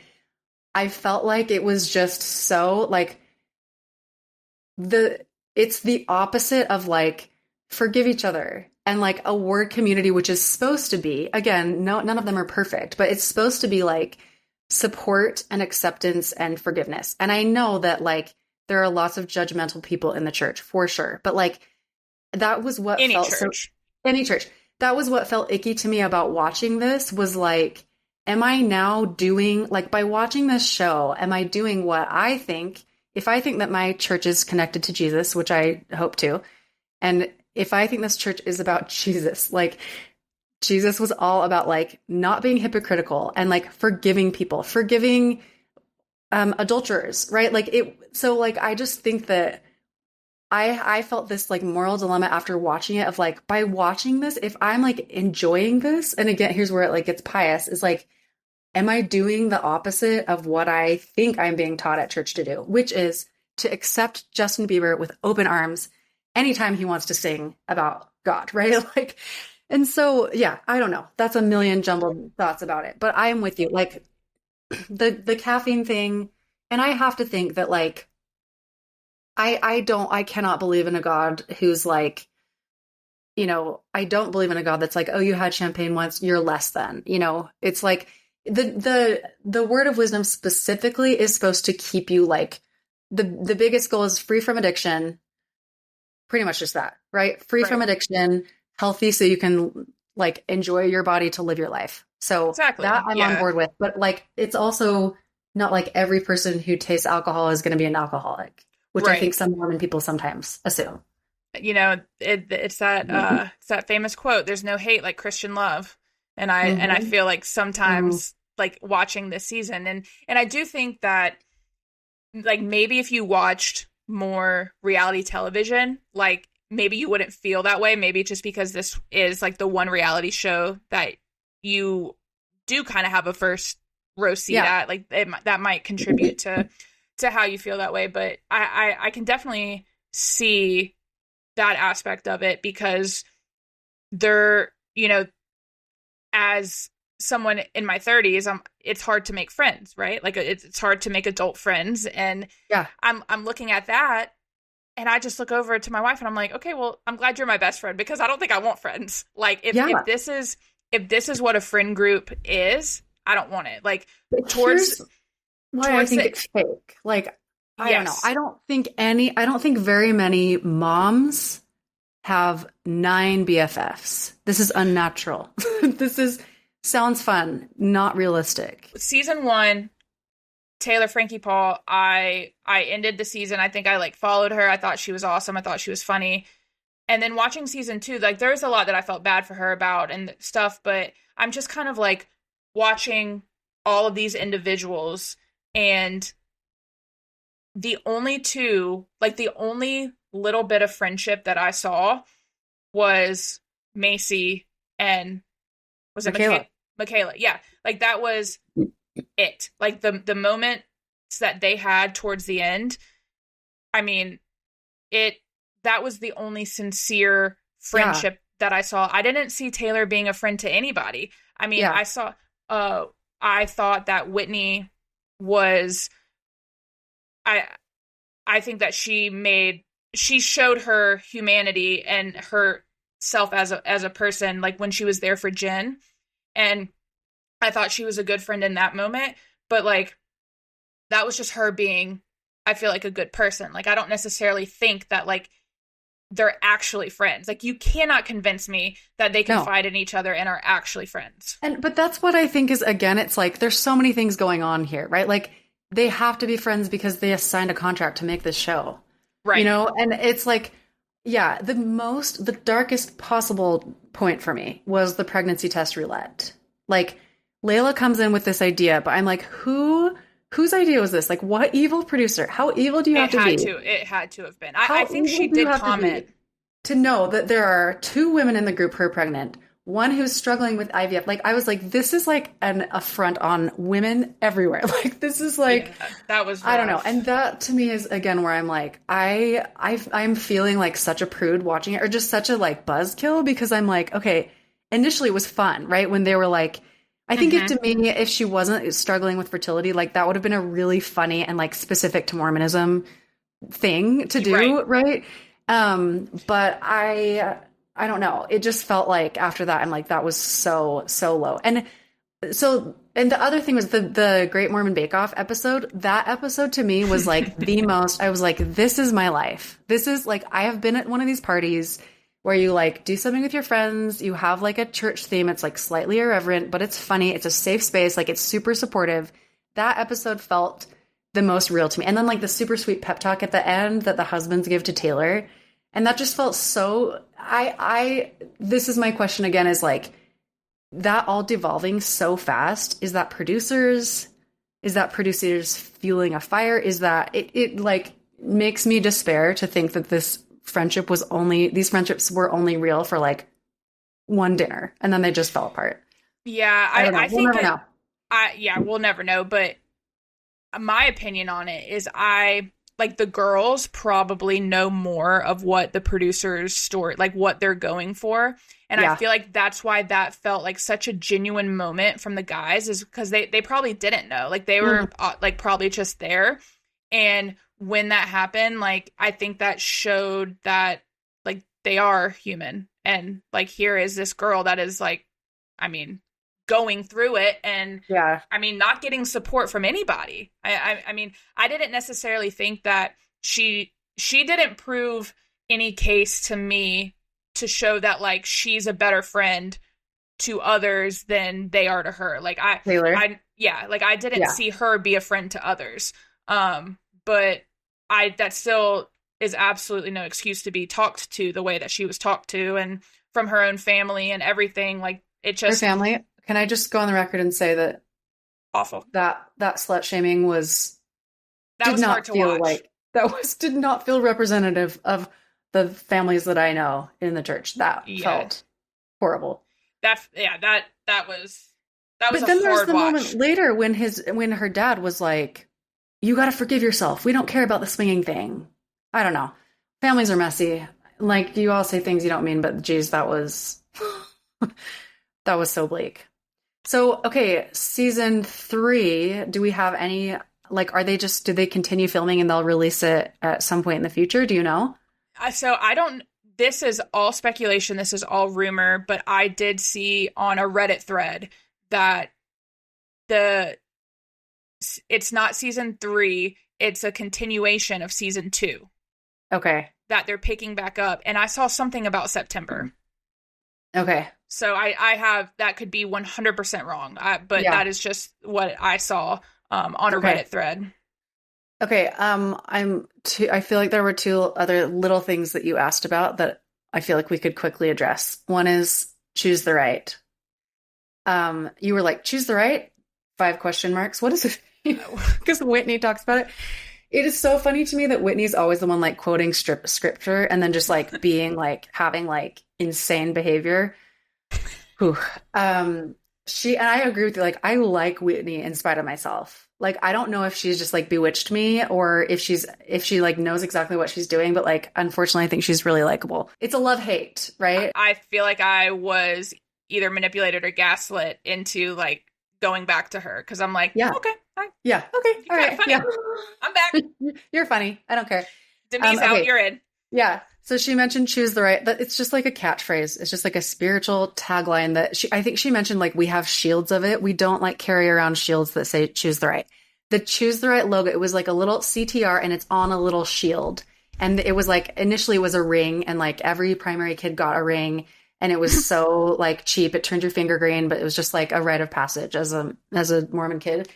I felt like it was just so like it's the opposite of like forgive each other and like a word community, which is supposed to be, again, no, none of them are perfect, but it's supposed to be like support and acceptance and forgiveness. And I know that like there are lots of judgmental people in the church for sure, but like that was what any felt church. Any church. That was what felt icky to me about watching this was like, am I now doing like by watching this show, am I doing what I think, if I think that my church is connected to Jesus, which I hope to, and if I think this church is about Jesus, like Jesus was all about like not being hypocritical and like forgiving people, forgiving adulterers, right? Like it, so like I just think that I felt this like moral dilemma after watching it of like, by watching this, if I'm like enjoying this, and again, here's where it like gets pious, is like, am I doing the opposite of what I think I'm being taught at church to do, which is to accept Justin Bieber with open arms anytime he wants to sing about God, right? Like, and so, yeah, I don't know. That's a million jumbled thoughts about it, but I'm with you. Like the caffeine thing, and I have to think that like, I cannot believe in a God who's like, you know, I don't believe in a God that's like, oh, you had champagne once, you're less than, you know, it's like the word of wisdom specifically is supposed to keep you like the biggest goal is free from addiction, pretty much just that, right? Free from addiction, healthy so you can like enjoy your body to live your life. So exactly. That I'm on board with, but like, it's also not like every person who tastes alcohol is going to be an alcoholic, which I think some Mormon people sometimes assume. You know, it's that famous quote, there's no hate like Christian love. And I feel like sometimes like watching this season and I do think that like maybe if you watched more reality television, like maybe you wouldn't feel that way. Maybe just because this is like the one reality show that you do kind of have a first row seat at, like that might contribute to how you feel that way. But I can definitely see that aspect of it because they're, you know, as someone in my 30s, it's hard to make friends, right? Like it's hard to make adult friends. And I'm looking at that and I just look over to my wife and I'm like, okay, well, I'm glad you're my best friend because I don't think I want friends. Like if this is what a friend group is, I don't want it. Like towards I think it's fake. Like, I don't know. I don't think very many moms have 9 BFFs. This is unnatural. Sounds fun, not realistic. Season 1, Taylor Frankie Paul, I ended the season. I think I like followed her. I thought she was awesome. I thought she was funny. And then watching season 2, like there's a lot that I felt bad for her about and stuff, but I'm just kind of like watching all of these individuals and the only little bit of friendship that I saw was Macy and was it Michaela? Yeah. Like that was it. Like the moments that they had towards the end. I mean, that was the only sincere friendship that I saw. I didn't see Taylor being a friend to anybody. I mean, I thought that Whitney was, I think that she showed her humanity and herself as a person, like when she was there for Jen. And I thought she was a good friend in that moment, but like, that was just her being, I feel like, a good person. Like, I don't necessarily think that like they're actually friends. Like, you cannot convince me that they confide in each other and are actually friends. But that's what I think is, again, it's like, there's so many things going on here, right? Like, they have to be friends because they signed a contract to make this show. Right. You know, and it's like, yeah, the darkest possible point for me was the pregnancy test roulette. Like, Layla comes in with this idea, but I'm like, whose idea was this? Like, what evil producer? How evil do you have to be? It had to have been. I think she did comment. To know that there are 2 women in the group who are pregnant, one who's struggling with IVF. Like, I was like, this is like an affront on women everywhere. Like, this is like, that was rough. I don't know. And that to me is, again, where I'm like, I'm feeling like such a prude watching it, or just such a like buzzkill, because I'm like, okay, initially it was fun, right? When they were like, I think if she wasn't struggling with fertility, like, that would have been a really funny and like specific to Mormonism thing to do, right? But I don't know. It just felt like after that, I'm like, that was so low. And the other thing was the Great Mormon Bake Off episode. That episode to me was like the most, I was like, this is my life. This is like, I have been at one of these parties where you like do something with your friends. You have like a church theme. It's like slightly irreverent, but it's funny. It's a safe space. Like, it's super supportive. That episode felt the most real to me. And then like the super sweet pep talk at the end that the husbands give to Taylor. And that just felt so, this is my question again, is like, that all devolving so fast. Is that producers fueling a fire? Is that, it like makes me despair to think that these friendships were only real for like one dinner and then they just fell apart. Yeah. I think we'll never know. We'll never know. But my opinion on it is like, the girls probably know more of what the producers' story, like what they're going for. And I feel like that's why that felt like such a genuine moment from the guys, is because they probably didn't know. Like, they were like probably just there. And when that happened, like, I think that showed that like they are human. And like, here is this girl that is like, I mean, going through it, and I mean, not getting support from anybody. I mean, I didn't necessarily think that she didn't prove any case to me to show that like she's a better friend to others than they are to her. Like, Taylor. I didn't see her be a friend to others. But that still is absolutely no excuse to be talked to the way that she was talked to, and from her own family and everything. Like, it just, her family. Can I just go on the record and say that awful, that slut shaming did not feel representative of the families that I know in the church. That felt horrible. That was but then there's the moment later when her dad was like, you got to forgive yourself. We don't care about the swinging thing. I don't know. Families are messy. Like, you all say things you don't mean, but geez, that was so bleak. So, okay, season 3, do we have any, like, do they continue filming and they'll release it at some point in the future? Do you know? So this is all speculation. This is all rumor, but I did see on a Reddit thread that it's not season 3. It's a continuation of season 2. Okay. That they're picking back up. And I saw something about September. Okay. So I have, that could be 100% wrong, but that is just what I saw on a Reddit thread. Okay. I feel like there were 2 other little things that you asked about that I feel like we could quickly address. One is choose the right. You were like, choose the right? 5 question marks. What is it? Because Whitney talks about it. It is so funny to me that Whitney's always the one like quoting scripture and then just like being like having like insane behavior. Whew. And I agree with you. Like, I like Whitney in spite of myself. Like, I don't know if she's just like bewitched me or if she like knows exactly what she's doing, but like, unfortunately, I think she's really likable. It's a love-hate, right? I feel like I was either manipulated or gaslit into like going back to her because I'm like, okay. Yeah. Okay. All right. Funny. Yeah. I'm back. You're funny. I don't care. Demi's out. You're in. Yeah. So she mentioned choose the right. It's just like a catchphrase. It's just like a spiritual tagline that I think she mentioned, like, we have shields of it. We don't like carry around shields that say choose the right. The choose the right logo, it was like a little CTR and it's on a little shield. And it was like, initially it was a ring, and like every primary kid got a ring, and it was so like cheap. It turned your finger green, but it was just like a rite of passage as a Mormon kid.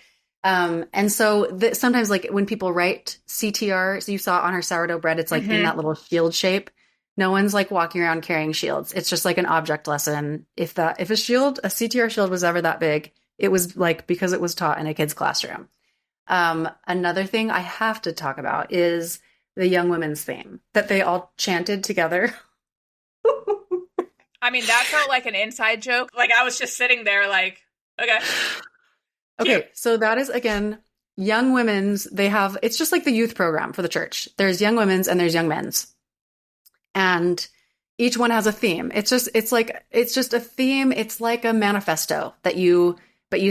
And so sometimes like when people write CTR, so you saw on her sourdough bread, it's like in that little shield shape. No one's like walking around carrying shields. It's just like an object lesson. If a CTR shield was ever that big, it was like because it was taught in a kid's classroom. Another thing I have to talk about is the young women's theme that they all chanted together. I mean, that felt like an inside joke. Like I was just sitting there like, okay. Okay, so that is, again, young women's. It's just like the youth program for the church. There's young women's and there's young men's. And each one has a theme. It's just a theme. It's like a manifesto but you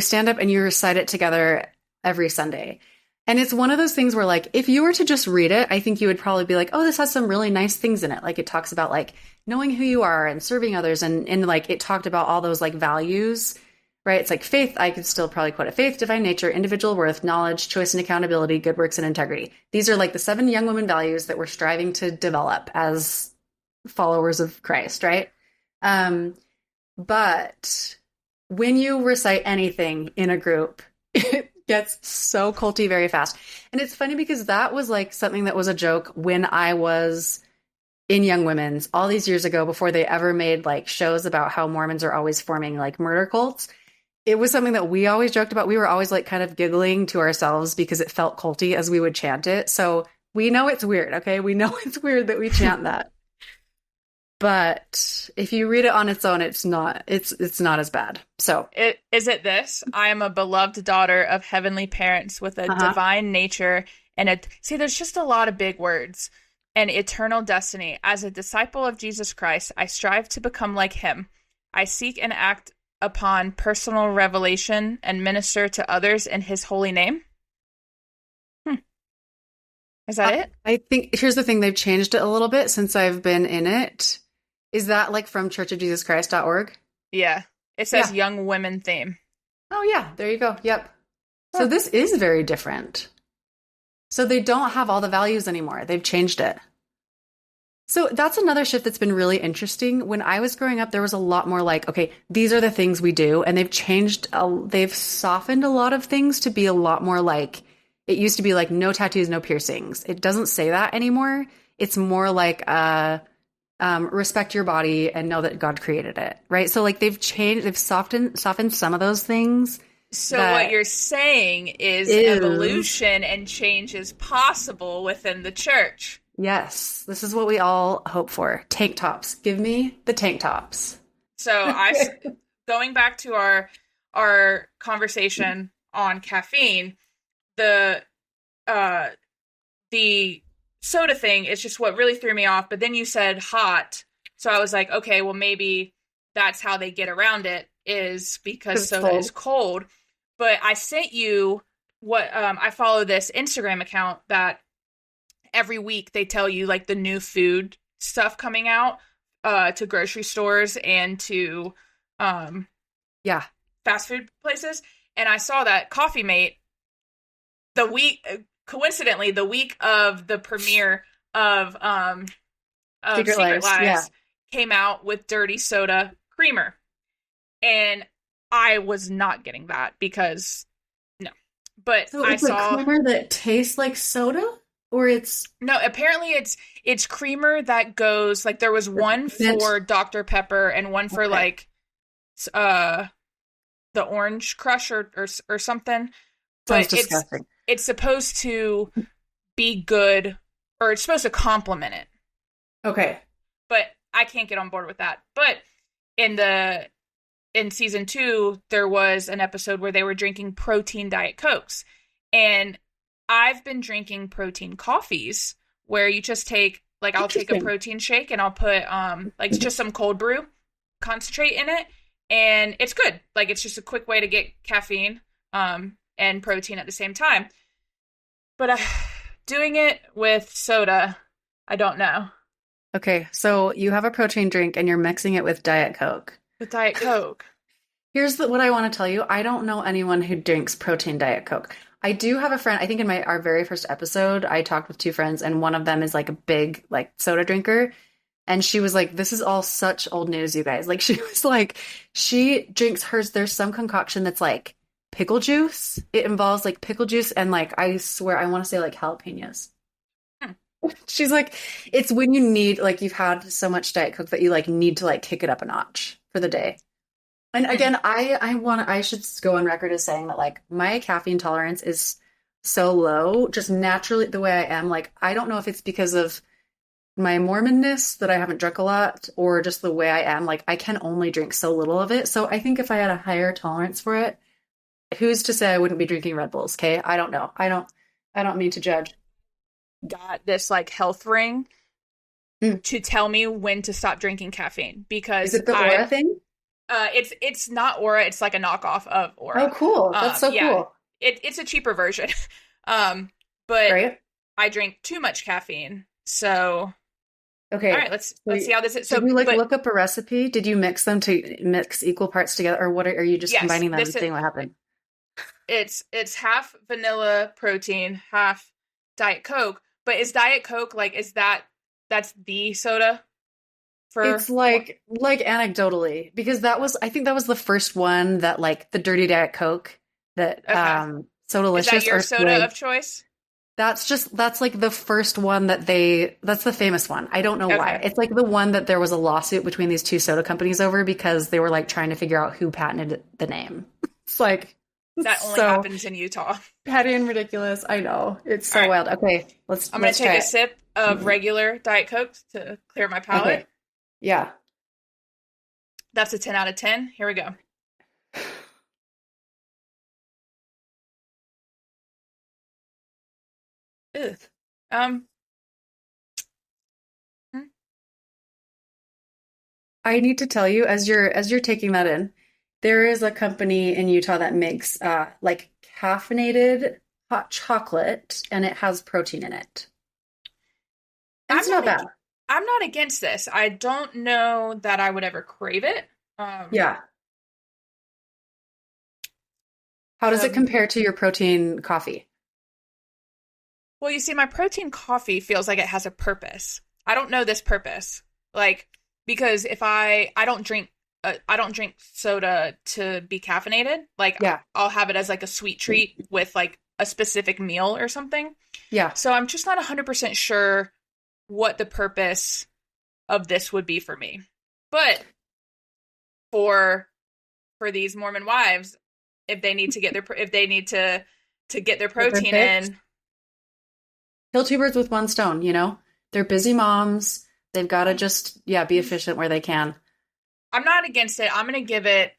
stand up and you recite it together every Sunday. And it's one of those things where like, if you were to just read it, I think you would probably be like, oh, this has some really nice things in it. Like it talks about like knowing who you are and serving others. And like it talked about all those like values, right? It's like faith. I could still probably quote it. Faith, divine nature, individual worth, knowledge, choice and accountability, good works and integrity. These are like the 7 young women values that we're striving to develop as followers of Christ, right? But when you recite anything in a group, it gets so culty very fast. And it's funny because that was like something that was a joke when I was in Young Women's all these years ago, before they ever made like shows about how Mormons are always forming like murder cults. It was something that we always joked about. We were always like kind of giggling to ourselves because it felt culty as we would chant it. So we know it's weird. Okay. We know it's weird that we chant that. But if you read it on its own, it's not as bad. So is it this? I am a beloved daughter of heavenly parents with a divine nature see, there's just a lot of big words. An eternal destiny. As a disciple of Jesus Christ, I strive to become like him. I seek and act upon personal revelation and minister to others in his holy name. Is that it? I think here's the thing. They've changed it a little bit since I've been in it. Is that like from churchofjesuschrist.org? Yeah. It says young women theme. Oh, yeah. There you go. Yep. So this is very different. So they don't have all the values anymore. They've changed it. So that's another shift that's been really interesting. When I was growing up, there was a lot more like, okay, these are the things we do. And they've softened a lot of things to be a lot more like, it used to be like no tattoos, no piercings. It doesn't say that anymore. It's more like, respect your body and know that God created it. Right. So like they've softened some of those things. So what you're saying is evolution and change is possible within the church. Yes, this is what we all hope for. Tank tops. Give me the tank tops. So going back to our conversation on caffeine, the soda thing is just what really threw me off. But then you said hot. So I was like, okay, well, maybe that's how they get around it, is because soda is cold. But I sent you what I follow this Instagram account that every week they tell you like the new food stuff coming out to grocery stores and to fast food places. And I saw that Coffee Mate coincidentally the week of the premiere of Secret Lives came out with dirty soda creamer. And I was not getting that because no. But so it's a creamer that tastes like soda? Or no, apparently it's creamer that goes like, there was one for Dr. Pepper and one for like the Orange Crush or something. But it's supposed to be good, or it's supposed to complement it. Okay. But I can't get on board with that. But in season 2, there was an episode where they were drinking protein Diet Cokes. And I've been drinking protein coffees where you just take, like, I'll take a protein shake and I'll put, like, just some cold brew concentrate in it. And it's good. Like, it's just a quick way to get caffeine, and protein at the same time. But doing it with soda, I don't know. Okay, so you have a protein drink and you're mixing it with Diet Coke. With Diet Coke. Here's what I want to tell you. I don't know anyone who drinks protein Diet Coke. I do have a friend, I think in our very first episode, I talked with two friends, and one of them is like a big like soda drinker. And she was like, this is all such old news, you guys. Like she was like, she drinks hers. There's some concoction that's like pickle juice. It involves like pickle juice and like, I swear, I want to say like jalapenos. Hmm. She's like, it's when you need, like you've had so much Diet Coke that you like need to like kick it up a notch for the day. And again, I should go on record as saying that like my caffeine tolerance is so low, just naturally the way I am. Like, I don't know if it's because of my Mormonness that I haven't drunk a lot or just the way I am. Like, I can only drink so little of it. So I think if I had a higher tolerance for it, who's to say I wouldn't be drinking Red Bulls? Okay. I don't know. I don't mean to judge. Got this like health ring to tell me when to stop drinking caffeine because is it the Aura thing? It's not Aura. It's like a knockoff of Aura. Oh, cool. That's so cool. It's a cheaper version. But right? I drink too much caffeine. So, okay. All right, let's see how this is. So, did you look up a recipe? Did you mix them to mix equal parts together, or what? Are you just combining them and seeing what happened? It's half vanilla protein, half Diet Coke. But is Diet Coke like that's the soda? It's like anecdotally, because I think that was the first one that like the dirty Diet Coke that so delicious. Is that your soda of choice? That's like the first one that's the famous one. I don't know why. It's like the one that there was a lawsuit between these two soda companies over because they were like trying to figure out who patented the name. It's like that only happens in Utah. Petty and ridiculous. I know. It's so wild. Okay, I'm going to take a sip of regular Diet Coke to clear my palate. Okay. Yeah. That's a 10 out of 10. Here we go. Ugh. I need to tell you, as you're taking that in, there is a company in Utah that makes like caffeinated hot chocolate, and it has protein in it. And it's not bad. I'm not against this. I don't know that I would ever crave it. Yeah. How does it compare to your protein coffee? Well, you see, my protein coffee feels like it has a purpose. I don't know this purpose. Like, because if I don't drink soda to be caffeinated. Like, yeah. I'll have it as like a sweet treat with like a specific meal or something. Yeah. So I'm just not 100% sure what the purpose of this would be for me. But for these Mormon wives, if they need to get their protein in, kill two birds with one stone, you know? They're busy moms. They've got to just be efficient where they can. I'm not against it. I'm going to give it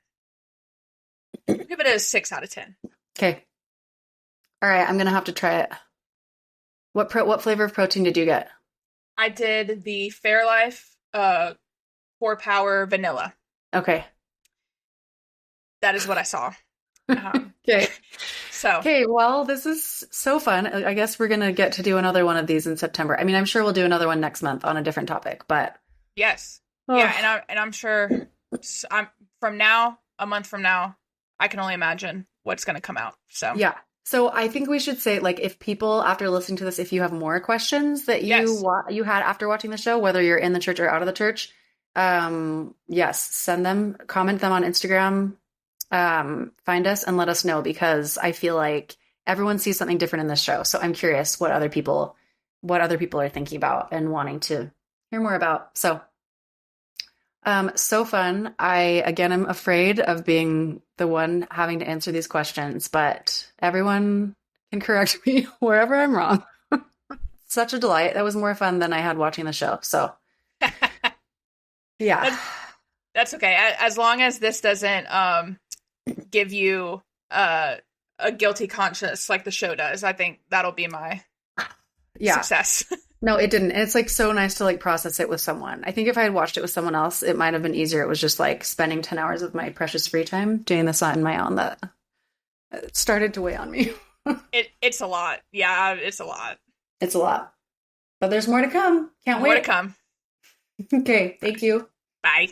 a 6 out of 10. Okay. All right, I'm going to have to try it. What flavor of protein did you get? I did the Fairlife Core Power Vanilla. Okay. That is what I saw. Okay. Okay, well, this is so fun. I guess we're going to get to do another one of these in September. I mean, I'm sure we'll do another one next month on a different topic, but... Yes. Oh. Yeah, and I'm sure a month from now, I can only imagine what's going to come out. So yeah. So I think we should say, like, if people, after listening to this, if you have more questions that you had after watching the show, whether you're in the church or out of the church, yes, send them, comment them on Instagram, find us and let us know, because I feel like everyone sees something different in this show. So I'm curious what other people are thinking about and wanting to hear more about. So so fun. I, again, am afraid of being the one having to answer these questions, but everyone can correct me wherever I'm wrong. Such a delight. That was more fun than I had watching the show. So yeah, that's okay. As long as this doesn't, give you, a guilty conscience like the show does, I think that'll be my success. No, it didn't. It's like so nice to like process it with someone. I think if I had watched it with someone else, it might have been easier. It was just like spending 10 hours of my precious free time doing this on my own that it started to weigh on me. It's a lot. Yeah, it's a lot. It's a lot. But there's more to come. Can't wait. More to come. Okay. Thank you. Bye.